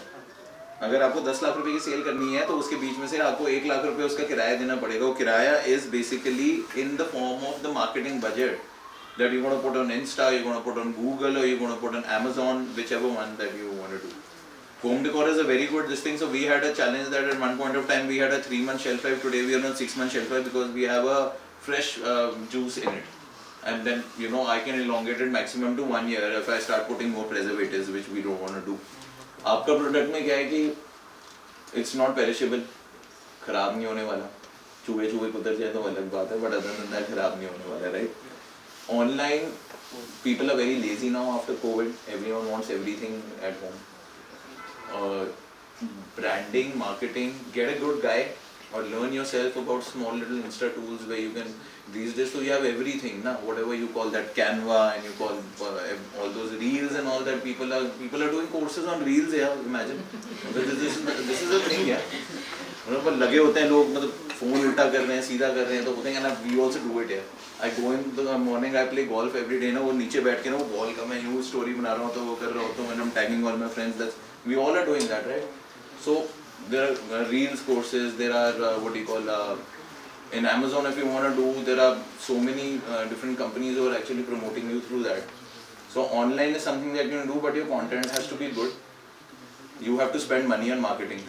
अगर आपको 10 लाख रुपए की सेल करनी है तो उसके बीच में से आपको 1 लाख रुपए उसका किराया देना पड़ेगा. वो किराया is basically in the form of the marketing budget that you gonna put on Insta, you gonna put on Google, और you gonna put on Amazon, whichever one that you want to do. Home decor is a very good this thing. So we had a challenge that at one point of time we had a 3-month shelf life. Today we are on 6-month shelf life because we have a fresh juice in it. And then I can elongate it maximum to 1 year if I start putting more preservatives, which we don't want to do. आपका product में क्या है कि it's not perishable, खराब नहीं होने वाला. चूहे कुतर जाए तो अलग बात है, बट अदर देन दैट खराब नहीं होने वाला, right? Online people are very lazy now after Covid. Everyone wants everything at home. Branding, marketing, get a good guy or learn yourself about small little Insta tools where you can, these days so you have everything na, whatever you call that Canva, and you call all those reels and all that. People are doing courses on reels, yeah, imagine. This is a thing, yeah. पर लगे होते हैं लोग, मतलब phone उल्टा कर रहे हैं, सीधा कर रहे हैं, तो होते हैं ना, we also do it, yeah. I go in the morning, I play golf every day ना, वो नीचे बैठ के ना वो बॉल का मैं यूँ स्टोरी बना रहा हूँ तो वो कर रहा हूँ, तो when I'm tagging all my friends, that's, we all are doing that, right? So there are reels courses, there are what do you call in Amazon, if you want to do, there are so many different companies who are actually promoting you through that. So online is something that you can do, but your content has to be good. You have to spend money on marketing.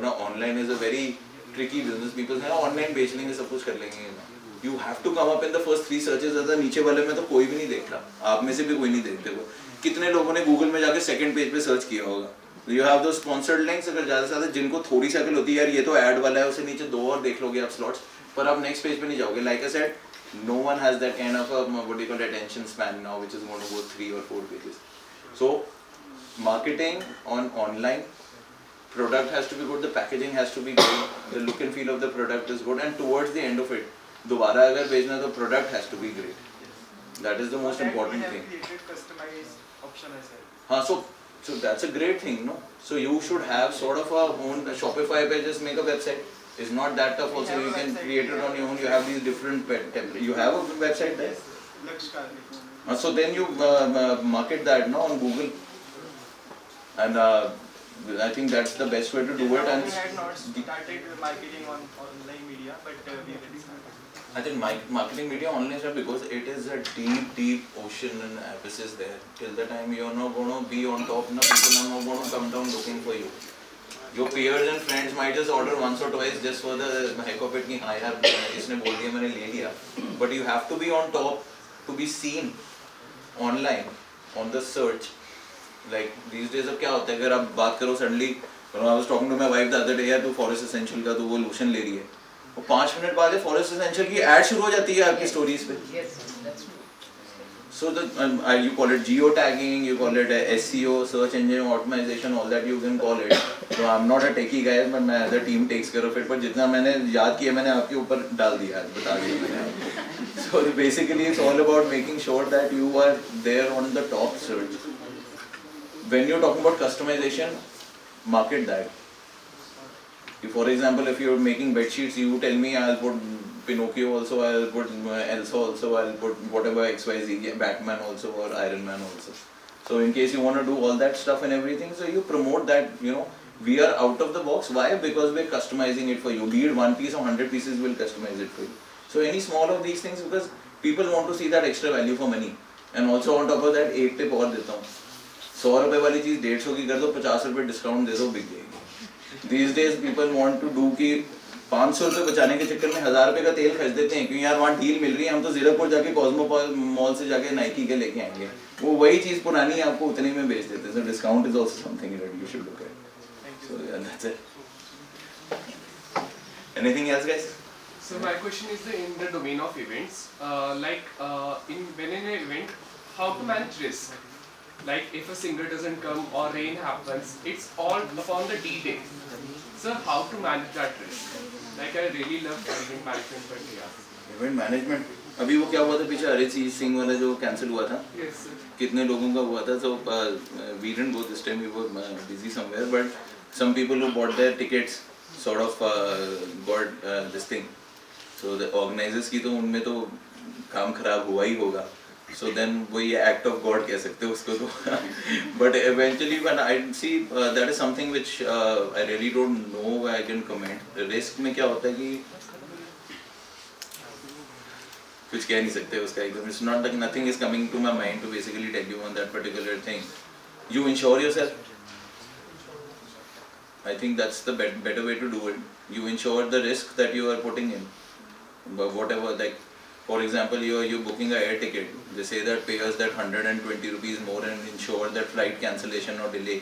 Online is a very tricky business. People say online बेच लेंगे, सब कुछ कर लेंगे. You have to come up in the first 3 searches. अगर नीचे वाले में तो कोई भी नहीं देख रहा, आप में से भी कोई नहीं देखते हो. कितने लोगों ने गूगल में जाके सेकंड पेज पे सर्च किया होगा? You have those sponsored links. अगर ज़्यादा से ज़्यादा जिनको थोड़ी सी अकल होती है, यार ये तो ऐड वाला है, उसे नीचे 2 और देख लोगे आप स्लॉट्स, पर आप नेक्स्ट पेज पे नहीं जाओगे. Like I said, no one has that kind of what do you call attention span now, which is going to go 3 or 4 pages. So marketing on online, product has to be good, the packaging has to be good, the look and feel of the product is good, and towards the end of it, दोबारा अगर भेजना तो product has to be great. That is the most important thing. हाँ, so that's a great thing, no? So you should have sort of a own Shopify page, just make a website. It's not that tough also, you can create it on your own. You have these different templates. You have a website there? So then you market that, no, on Google. And I think that's the best way to do it. And we had not started marketing on online media, but we will start. I think marketing media online stuff, because it is a deep ocean and abyss is there. Till the time you're not going to be on top, no, people are not going to come down looking for you. Your peers and friends might just order once or twice just for the heck of it, कि हाँ यार इसने बोल दिया मैंने ले लिया. But you have to be on top to be seen online on the search. Like these days अब क्या होता है, अगर आप बात करो suddenly, I was talking to my wife the other day, यार तू Forest Essential का तो वो लोशन ले रही है, वो 5 मिनट बाद Forest Essential की ad शुरू हो जाती है आपकी स्टोरीज पे. So you call it geotagging, you call it SEO, search engine optimization, all that you can call it. So I'm not a techie guy, but my other team takes care of it. पर जितना मैंने याद किया मैंने आपके ऊपर डाल दिया, बता दिया मैंने आपको. So basically it's all about making sure that you are there on the top search. When you're talking about customization, market that. For example, if you're making bed sheets, you tell me I'll put Pinocchio also, I'll put Elsa also, I'll put whatever XYZ, Batman also or Iron Man also. So in case you want to do all that stuff and everything, so you promote that, we are out of the box. Why? Because we're customizing it for you. Be it 1 piece or 100 pieces, we'll customize it for you. So any small of these things, because people want to see that extra value for money. And also on top of that, एक tip और देता हूँ. 100 रुपए वाली चीज़ 150 की कर दो, 50 रुपए डिस्काउंट दे दो, बिक जाएगी. These days people want to do कि 500 रुपए बचाने के चक्कर में 1000 रुपए का तेल खरीद देते हैं, क्योंकि यार वहाँ डील मिल रही है, हम तो जीरापुर जाके कॉस्मो मॉल से जाके नाइकी के लेके आएंगे, वो वही चीज़ पुरानी आपको उतने में बेच देते हैं. So discount is also something that you should look at. So yeah, that's it. Anything else, guys? So my question is in the domain of events, when in an event, how to manage risk? Like if a singer doesn't come or rain happens, it's all upon the D-Day. So how to manage that risk? Like I really love event management, but yeah. Event management. अभी वो क्या हुआ था पीछे अरिजीत सिंह वाला जो cancel हुआ था? Yes, sir. कितने लोगों का हुआ था? So we didn't go this time. We were busy somewhere, but some people who bought their tickets sort of got this thing. So the organizers की तो उनमें तो काम खराब हुआ ही होगा. So then वो ये act of God कह सकते हो उसको तो. But eventually when I see that is something which I really don't know I can comment. Risk में क्या होता है कि कुछ कह नहीं सकते उसका एकदम. It's not like nothing is coming to my mind to basically tell you on that particular thing. You insure yourself. I think that's the better way to do it. You insure the risk that you are putting in. But whatever, like for example, you're booking a air ticket. They say that pay us that 120 rupees more and insure that flight cancellation or delay.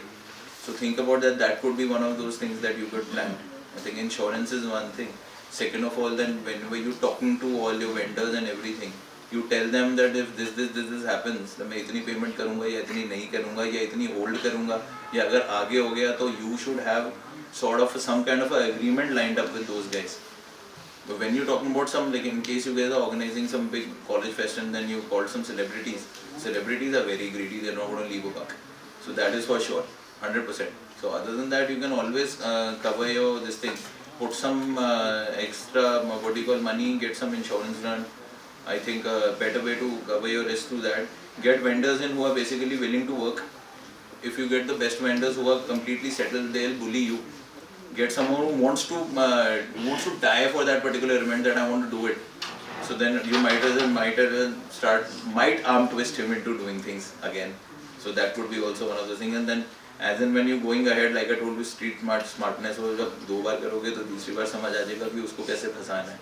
So think about that. That could be one of those things that you could plan. I think insurance is one thing. Second of all, then whenever you're talking to all your vendors and everything, you tell them that if this happens, तो मैं इतनी payment करूँगा या इतनी नहीं करूँगा या इतनी hold करूँगा या अगर आगे हो गया तो you should have sort of some kind of a agreement lined up with those guys. But when you're talking about some, like in case you guys are organizing some big college fest and then you called some celebrities are very greedy, they're not going to leave a buck. So that is for sure, 100%. So other than that, you can always cover your this thing, put some extra, money, get some insurance done. I think a better way to cover your risk through that, get vendors in who are basically willing to work. If you get the best vendors who are completely settled, they'll bully you. Get someone who wants to die for that particular event, that I want to do it. So then you might arm twist him into doing things again. So that could be also one of the things. And then as in when you're going ahead, like I told you, street smartness, हो जब 2 बार करोगे तो तीसरी बार समझ आ जाएगा कि उसको कैसे फंसाना है.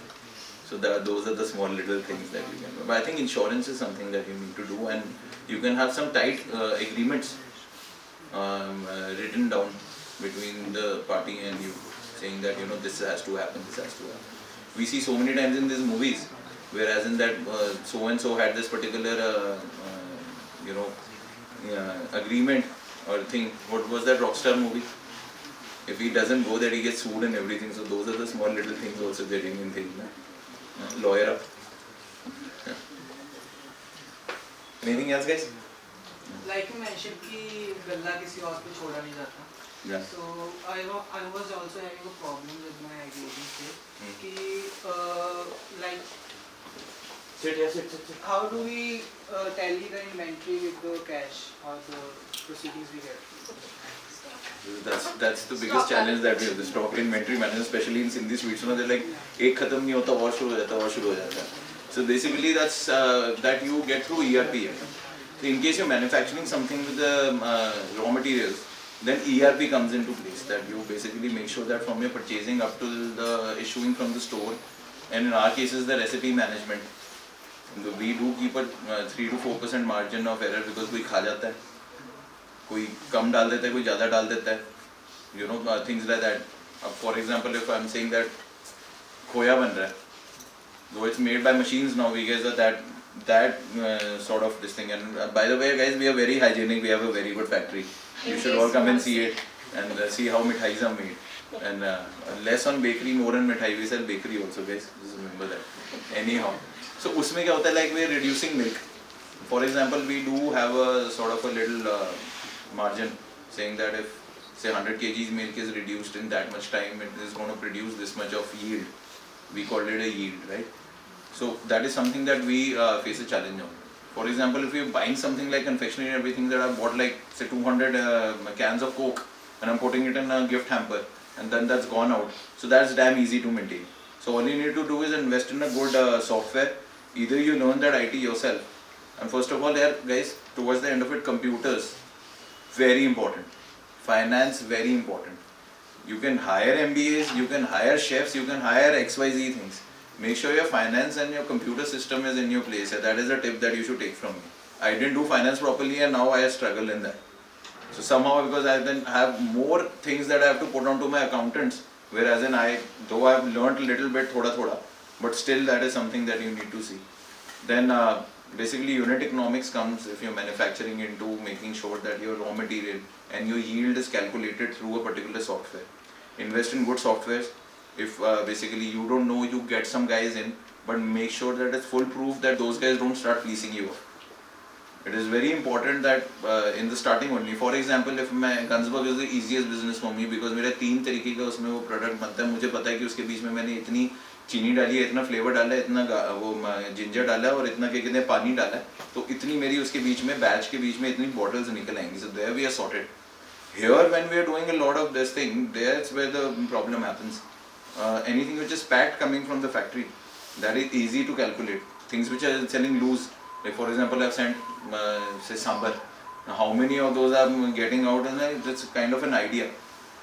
So those are the small little things that you can do. But I think insurance is something that you need to do, and you can have some tight agreements written down between the party and you, saying that this has to happen, this has to happen. We see so many times in these movies, whereas in that so and so had this particular agreement or thing. What was that Rockstar movie? If he doesn't go there, he gets sued and everything. So those are the small little things also getting in things. Lawyer up. Anything else, guys? Like you mentioned कि गल्ला किसी और पे छोड़ा नहीं जाता. Yeah. So I was also having a problem with my ideology कि like Sit. how do we tally the inventory with the cash or the proceedings we get? That's the biggest challenge that we have. The stock inventory management, especially in Sindhi sweets, they're like एक खत्म नहीं होता और शुरू हो जाता है. So basically that's that you get through ERP. So in case you're manufacturing something with the raw materials, then ERP comes into place. That you basically make sure that from your purchasing up to the issuing from the store, and in our cases the recipe management. We do keep a 3 to 4% margin of error because कोई खा जाता है, कोई कम डाल देता है, कोई ज़्यादा डाल देता है. You know, things like that. For example, if I'm saying that खोया बन रहा है, though it's made by machines now, we guys are that sort of this thing. And by the way, guys, we are very hygienic. We have a very good factory. You should all come and see it and see how mithais are made. And less on bakery, more on mithai. We sell bakery also, guys. Just remember that. Anyhow, so उसमें क्या होता है, like we are reducing milk. For example, we do have a sort of a little margin saying that if say 100 kgs milk is reduced in that much time, it is going to produce this much of yield. We call it a yield, right? So that is something that we face a challenge on. For example, if you're buying something like confectionery and everything, that I bought like say 200 cans of Coke and I'm putting it in a gift hamper and then that's gone out. So that's damn easy to maintain. So all you need to do is invest in a good software. Either you learn that IT yourself, and first of all, there guys, towards the end of it, computers, very important. Finance, very important. You can hire MBAs, you can hire chefs, you can hire XYZ things. Make sure your finance and your computer system is in your place. That is a tip that you should take from me. I didn't do finance properly and now I struggle in that. So somehow, because I then have more things that I have to put onto my accountants, whereas though I have learnt a little bit, thoda, but still that is something that you need to see. Then basically unit economics comes if you're manufacturing into making sure that your raw material and your yield is calculated through a particular software. Invest in good softwares. If basically you don't know, you get some guys in, but make sure that it's foolproof, that those guys don't start fleecing you off. It is very important that in the starting only, for example, if my Gunsburg is the easiest business for me because मेरा 3 तरीके का उसमें वो product बनता है, मुझे पता है कि उसके बीच में मैंने इतनी चीनी डाली है, इतना फ्लेवर डाला है, इतना वो जिंजर डाला है और इतना कितने पानी डाला है, तो इतनी मेरी उसके बीच में बैच के बीच में इतनी बॉटल्स निकल आएंगी. So there we are sorted. Here when we are doing a lot of this thing, that's where the problem happens. Anything which is packed coming from the factory, that is easy to calculate. Things which are selling loose, like for example I've sent say sambar. Now how many of those I'm getting out, and that's kind of an idea.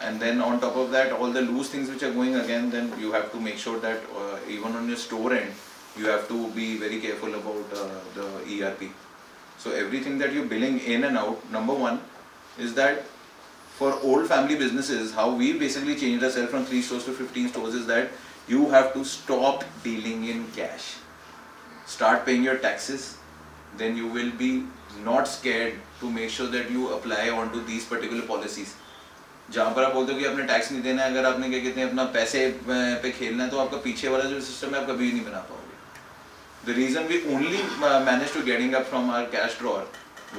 And then on top of that, all the loose things which are going again, then you have to make sure that even on your store end, you have to be very careful about the ERP. So everything that you're billing in and out, number one is that for old family businesses, how we basically changed ourselves from 3 stores to 15 stores is that you have to stop dealing in cash. Start paying your taxes, then you will be not scared to make sure that you apply onto these particular policies. जहाँ पर आप बोलते हो कि आपने tax नहीं देना है, अगर आपने क्या कहते हैं अपना पैसे पे खेलना है, तो आपका पीछे वाला जो सिस्टम है आप कभी नहीं बना पाओगे. The reason we only managed to getting up from our cash drawer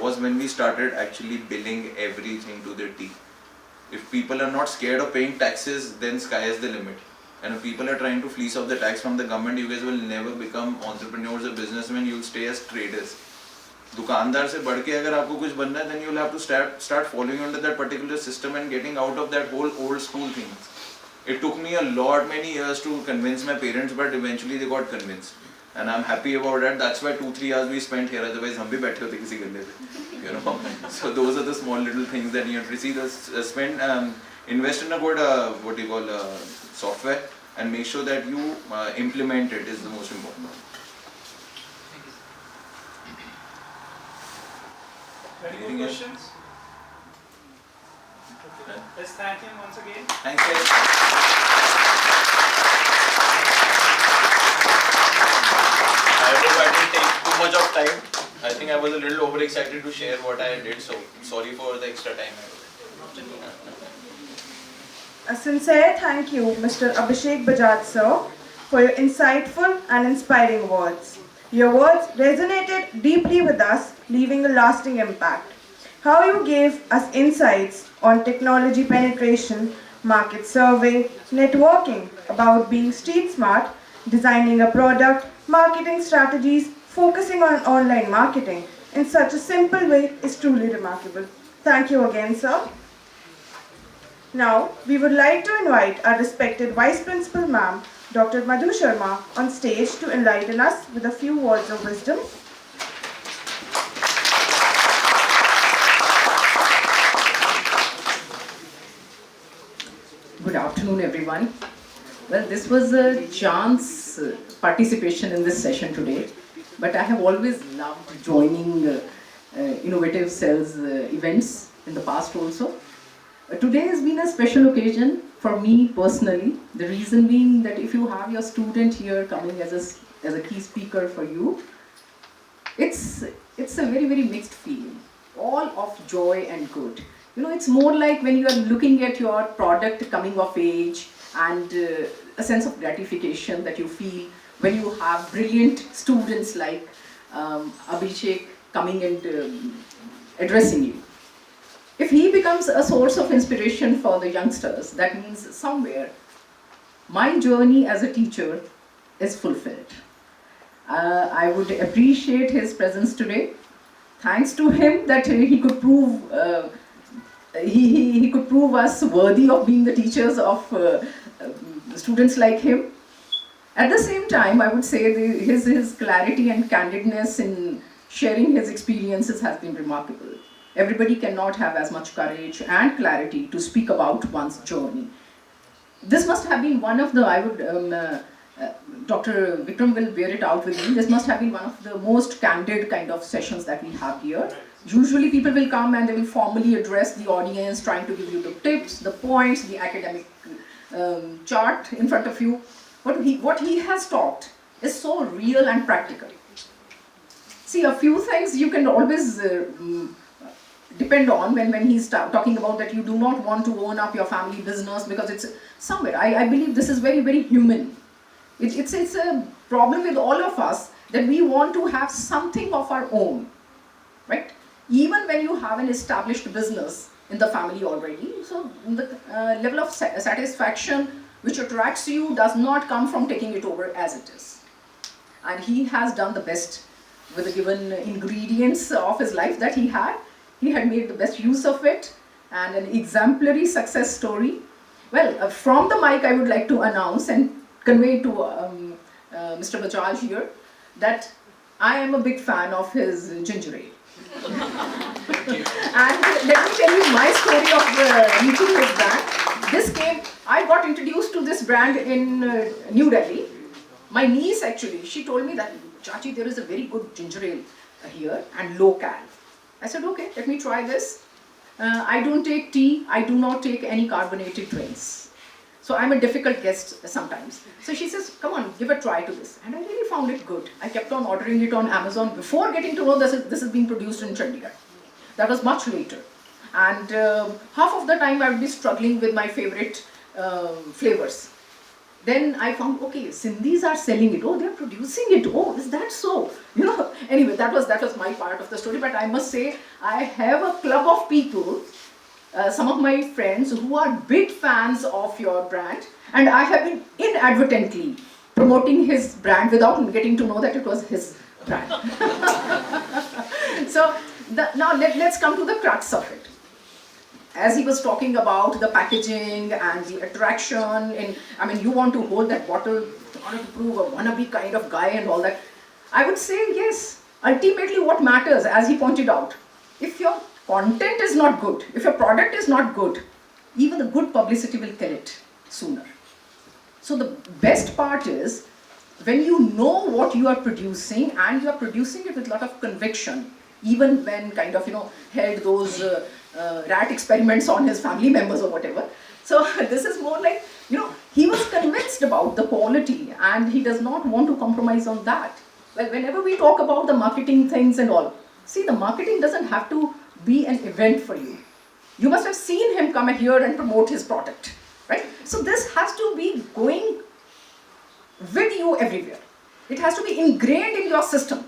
was when we started actually billing everything to the T. If people are not scared of paying taxes, then sky is the limit. And if people are trying to fleece off the tax from the government, you guys will never become entrepreneurs or businessmen, you'll stay as traders. दुकानदार से बढ़ के अगर आपको कुछ बनना है, then you'll have to start following under that particular system and getting out of that whole old school thing. It took me a lot many years to convince my parents, but eventually they got convinced. And I'm happy about that. That's why 2-3 hours we spent here. Otherwise, हम भी बैठे होते किसी गल्ले पे, you know. So those are the small little things that you have to see. Invest in a good software and make sure that you implement it is the most important. Any more questions? Let's thank him once again. Thanks, guys. I hope I didn't take too much of time. I think I was a little overexcited to share what I did, so sorry for the extra time. A sincere thank you, Mr. Abhishek Bajaj sir, for your insightful and inspiring words. Your words resonated deeply with us, leaving a lasting impact. How you gave us insights on technology penetration, market survey, networking, about being street smart, designing a product, marketing strategies, focusing on online marketing in such a simple way is truly remarkable. Thank you again, sir. Now, we would like to invite our respected Vice Principal Ma'am, Dr. Madhu Sharma, on stage to enlighten us with a few words of wisdom. Good afternoon, everyone. Well, this was a chance participation in this session today, but I have always loved joining innovative cells events in the past also. Today has been a special occasion for me personally. The reason being that if you have your student here coming as a key speaker for you, it's a very, very mixed feeling, all of joy and good. You know, it's more like when you are looking at your product coming of age and a sense of gratification that you feel when you have brilliant students like Abhishek coming and addressing you. If he becomes a source of inspiration for the youngsters, that means somewhere my journey as a teacher is fulfilled. I would appreciate his presence today. Thanks to him that he could prove he could prove us worthy of being the teachers of students like him. At the same time, I would say his clarity and candidness in sharing his experiences has been remarkable. Everybody cannot have as much courage and clarity to speak about one's journey. This must have been one of the, Dr. Vikram will bear it out with me, this must have been one of the most candid kind of sessions that we have here. Usually people will come and they will formally address the audience, trying to give you the tips, the points, the academic chart in front of you. But what he has taught is so real and practical. See, a few things you can always depend on when he's talking about that you do not want to own up your family business because it's somewhere. I believe this is very, very human. It's a problem with all of us that we want to have something of our own, right? Even when you have an established business in the family already, so the level of satisfaction which attracts you does not come from taking it over as it is. And he has done the best with the given ingredients of his life that he had. He had made the best use of it, and an exemplary success story. Well, from the mic I would like to announce and convey to Mr. Bajaj here that I am a big fan of his ginger ale. And let me tell you my story of reaching his brand. I got introduced to this brand in New Delhi. My niece actually, she told me that, Chachi, there is a very good ginger ale here and low cal. I said, okay, let me try this. I don't take tea, I do not take any carbonated drinks. So I'm a difficult guest sometimes. So she says, come on, give a try to this. And I really found it good. I kept on ordering it on Amazon before getting to know this is being produced in Chandigarh. That was much later. And half of the time I would be struggling with my favorite flavors. Then I found, okay, Sindhis are selling it. Oh, they're producing it. Oh, is that so? You know, anyway, that was my part of the story. But I must say, I have a club of people, some of my friends who are big fans of your brand. And I have been inadvertently promoting his brand without getting to know that it was his brand. So, now let's come to the crux of it. As he was talking about the packaging and the attraction, you want to hold that bottle in order to prove a wannabe kind of guy and all that. I would say yes, ultimately what matters, as he pointed out, if your content is not good, if your product is not good, even the good publicity will kill it sooner. So the best part is when you know what you are producing and you are producing it with a lot of conviction, even when kind of, held those rat experiments on his family members or whatever. So this is more like, he was convinced about the quality and he does not want to compromise on that. Well, whenever we talk about the marketing things and all, see, the marketing doesn't have to be an event for you. You must have seen him come here and promote his product, right? So this has to be going with you everywhere. It has to be ingrained in your system.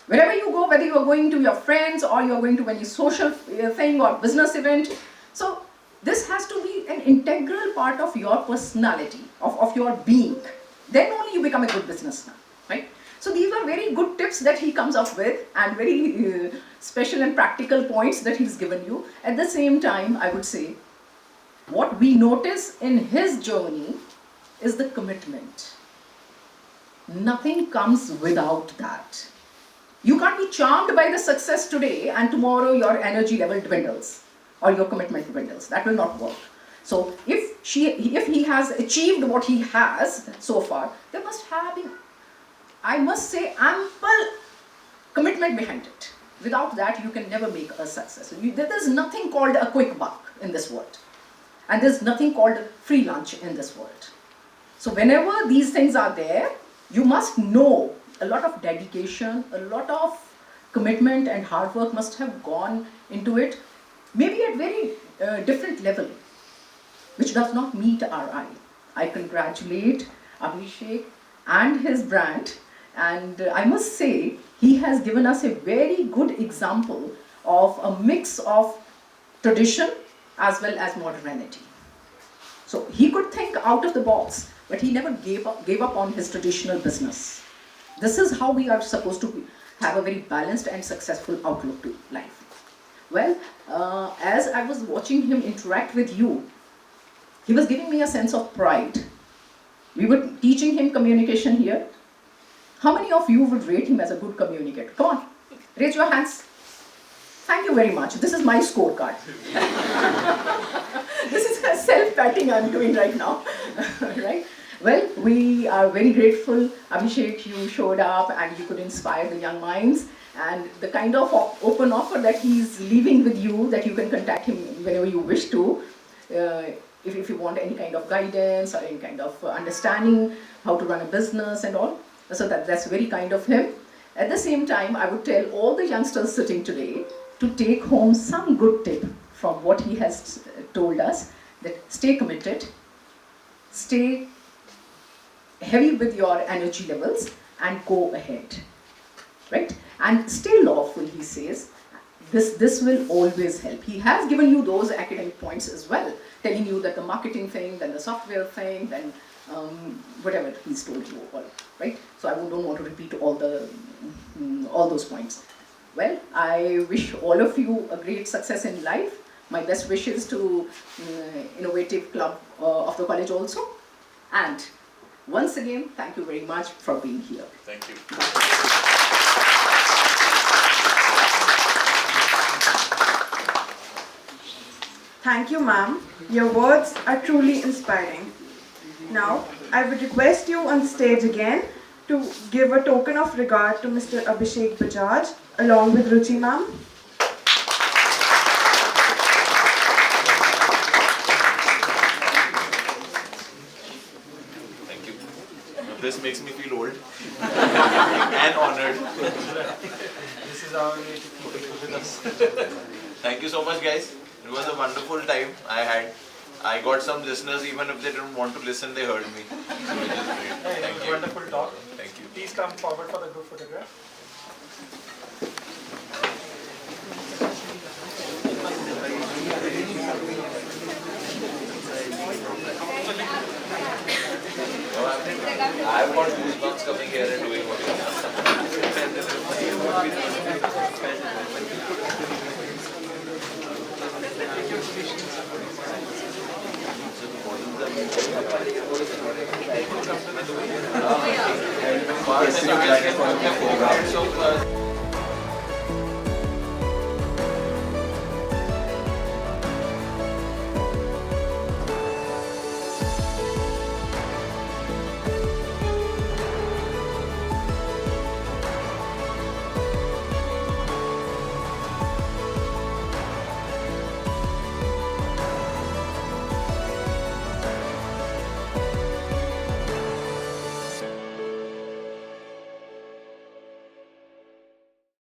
Wherever you go, whether you are going to your friends or you are going to any social thing or business event, so this has to be an integral part of your personality, of your being. Then only you become a good businessman, right? So these are very good tips that he comes up with and very special and practical points that he's given you. At the same time, I would say, What we notice in his journey is the commitment. Nothing comes without that. You can't be charmed by the success today and tomorrow your energy level dwindles or your commitment dwindles. That will not work. So if he has achieved what he has so far, there must have been, I must say, ample commitment behind it. Without that, you can never make a success. There is nothing called a quick buck in this world. And there's nothing called free lunch in this world. So whenever these things are there, you must know a lot of dedication, a lot of commitment and hard work must have gone into it, maybe at very different level, which does not meet our eye. I congratulate Abhishek and his brand, and I must say he has given us a very good example of a mix of tradition as well as modernity. So he could think out of the box, but he never gave up on his traditional business. This is how we are supposed to have a very balanced and successful outlook to life. Well, as I was watching him interact with you, he was giving me a sense of pride. We were teaching him communication here. How many of you would rate him as a good communicator? Come on, raise your hands. Thank you very much. This is my scorecard. This is a self-patting I'm doing right now. Right? Well, we are very grateful. Abhishek, you showed up and you could inspire the young minds. And the kind of open offer that he's leaving with you, that you can contact him whenever you wish to, if you want any kind of guidance or any kind of understanding how to run a business and all. So that's very kind of him. At the same time, I would tell all the youngsters sitting today to take home some good tip from what he has told us, that stay committed, stay heavy with your energy levels and go ahead, right? And stay lawful, he says. This will always help. He has given you those academic points as well, telling you that the marketing thing, then the software thing, then whatever he's told you all, right? So I don't want to repeat all those points. Well, I wish all of you a great success in life. My best wishes to Innovative Club of the college also. And once again, thank you very much for being here. Thank you. Thank you, ma'am. Your words are truly inspiring. Now, I would request you on stage again to give a token of regard to Mr. Abhishek Bajaj, along with Ruchi ma'am. Thank you. This makes me feel old and honored. This is our way to keep it with us. Thank you so much, guys. It was a wonderful time I had. I got some listeners, even if they didn't want to listen, they heard me. So which is great. Hey, it Thank was a you. wonderful talk. Thank you. Please come forward for the group photograph. I've got goosebumps coming here and doing what you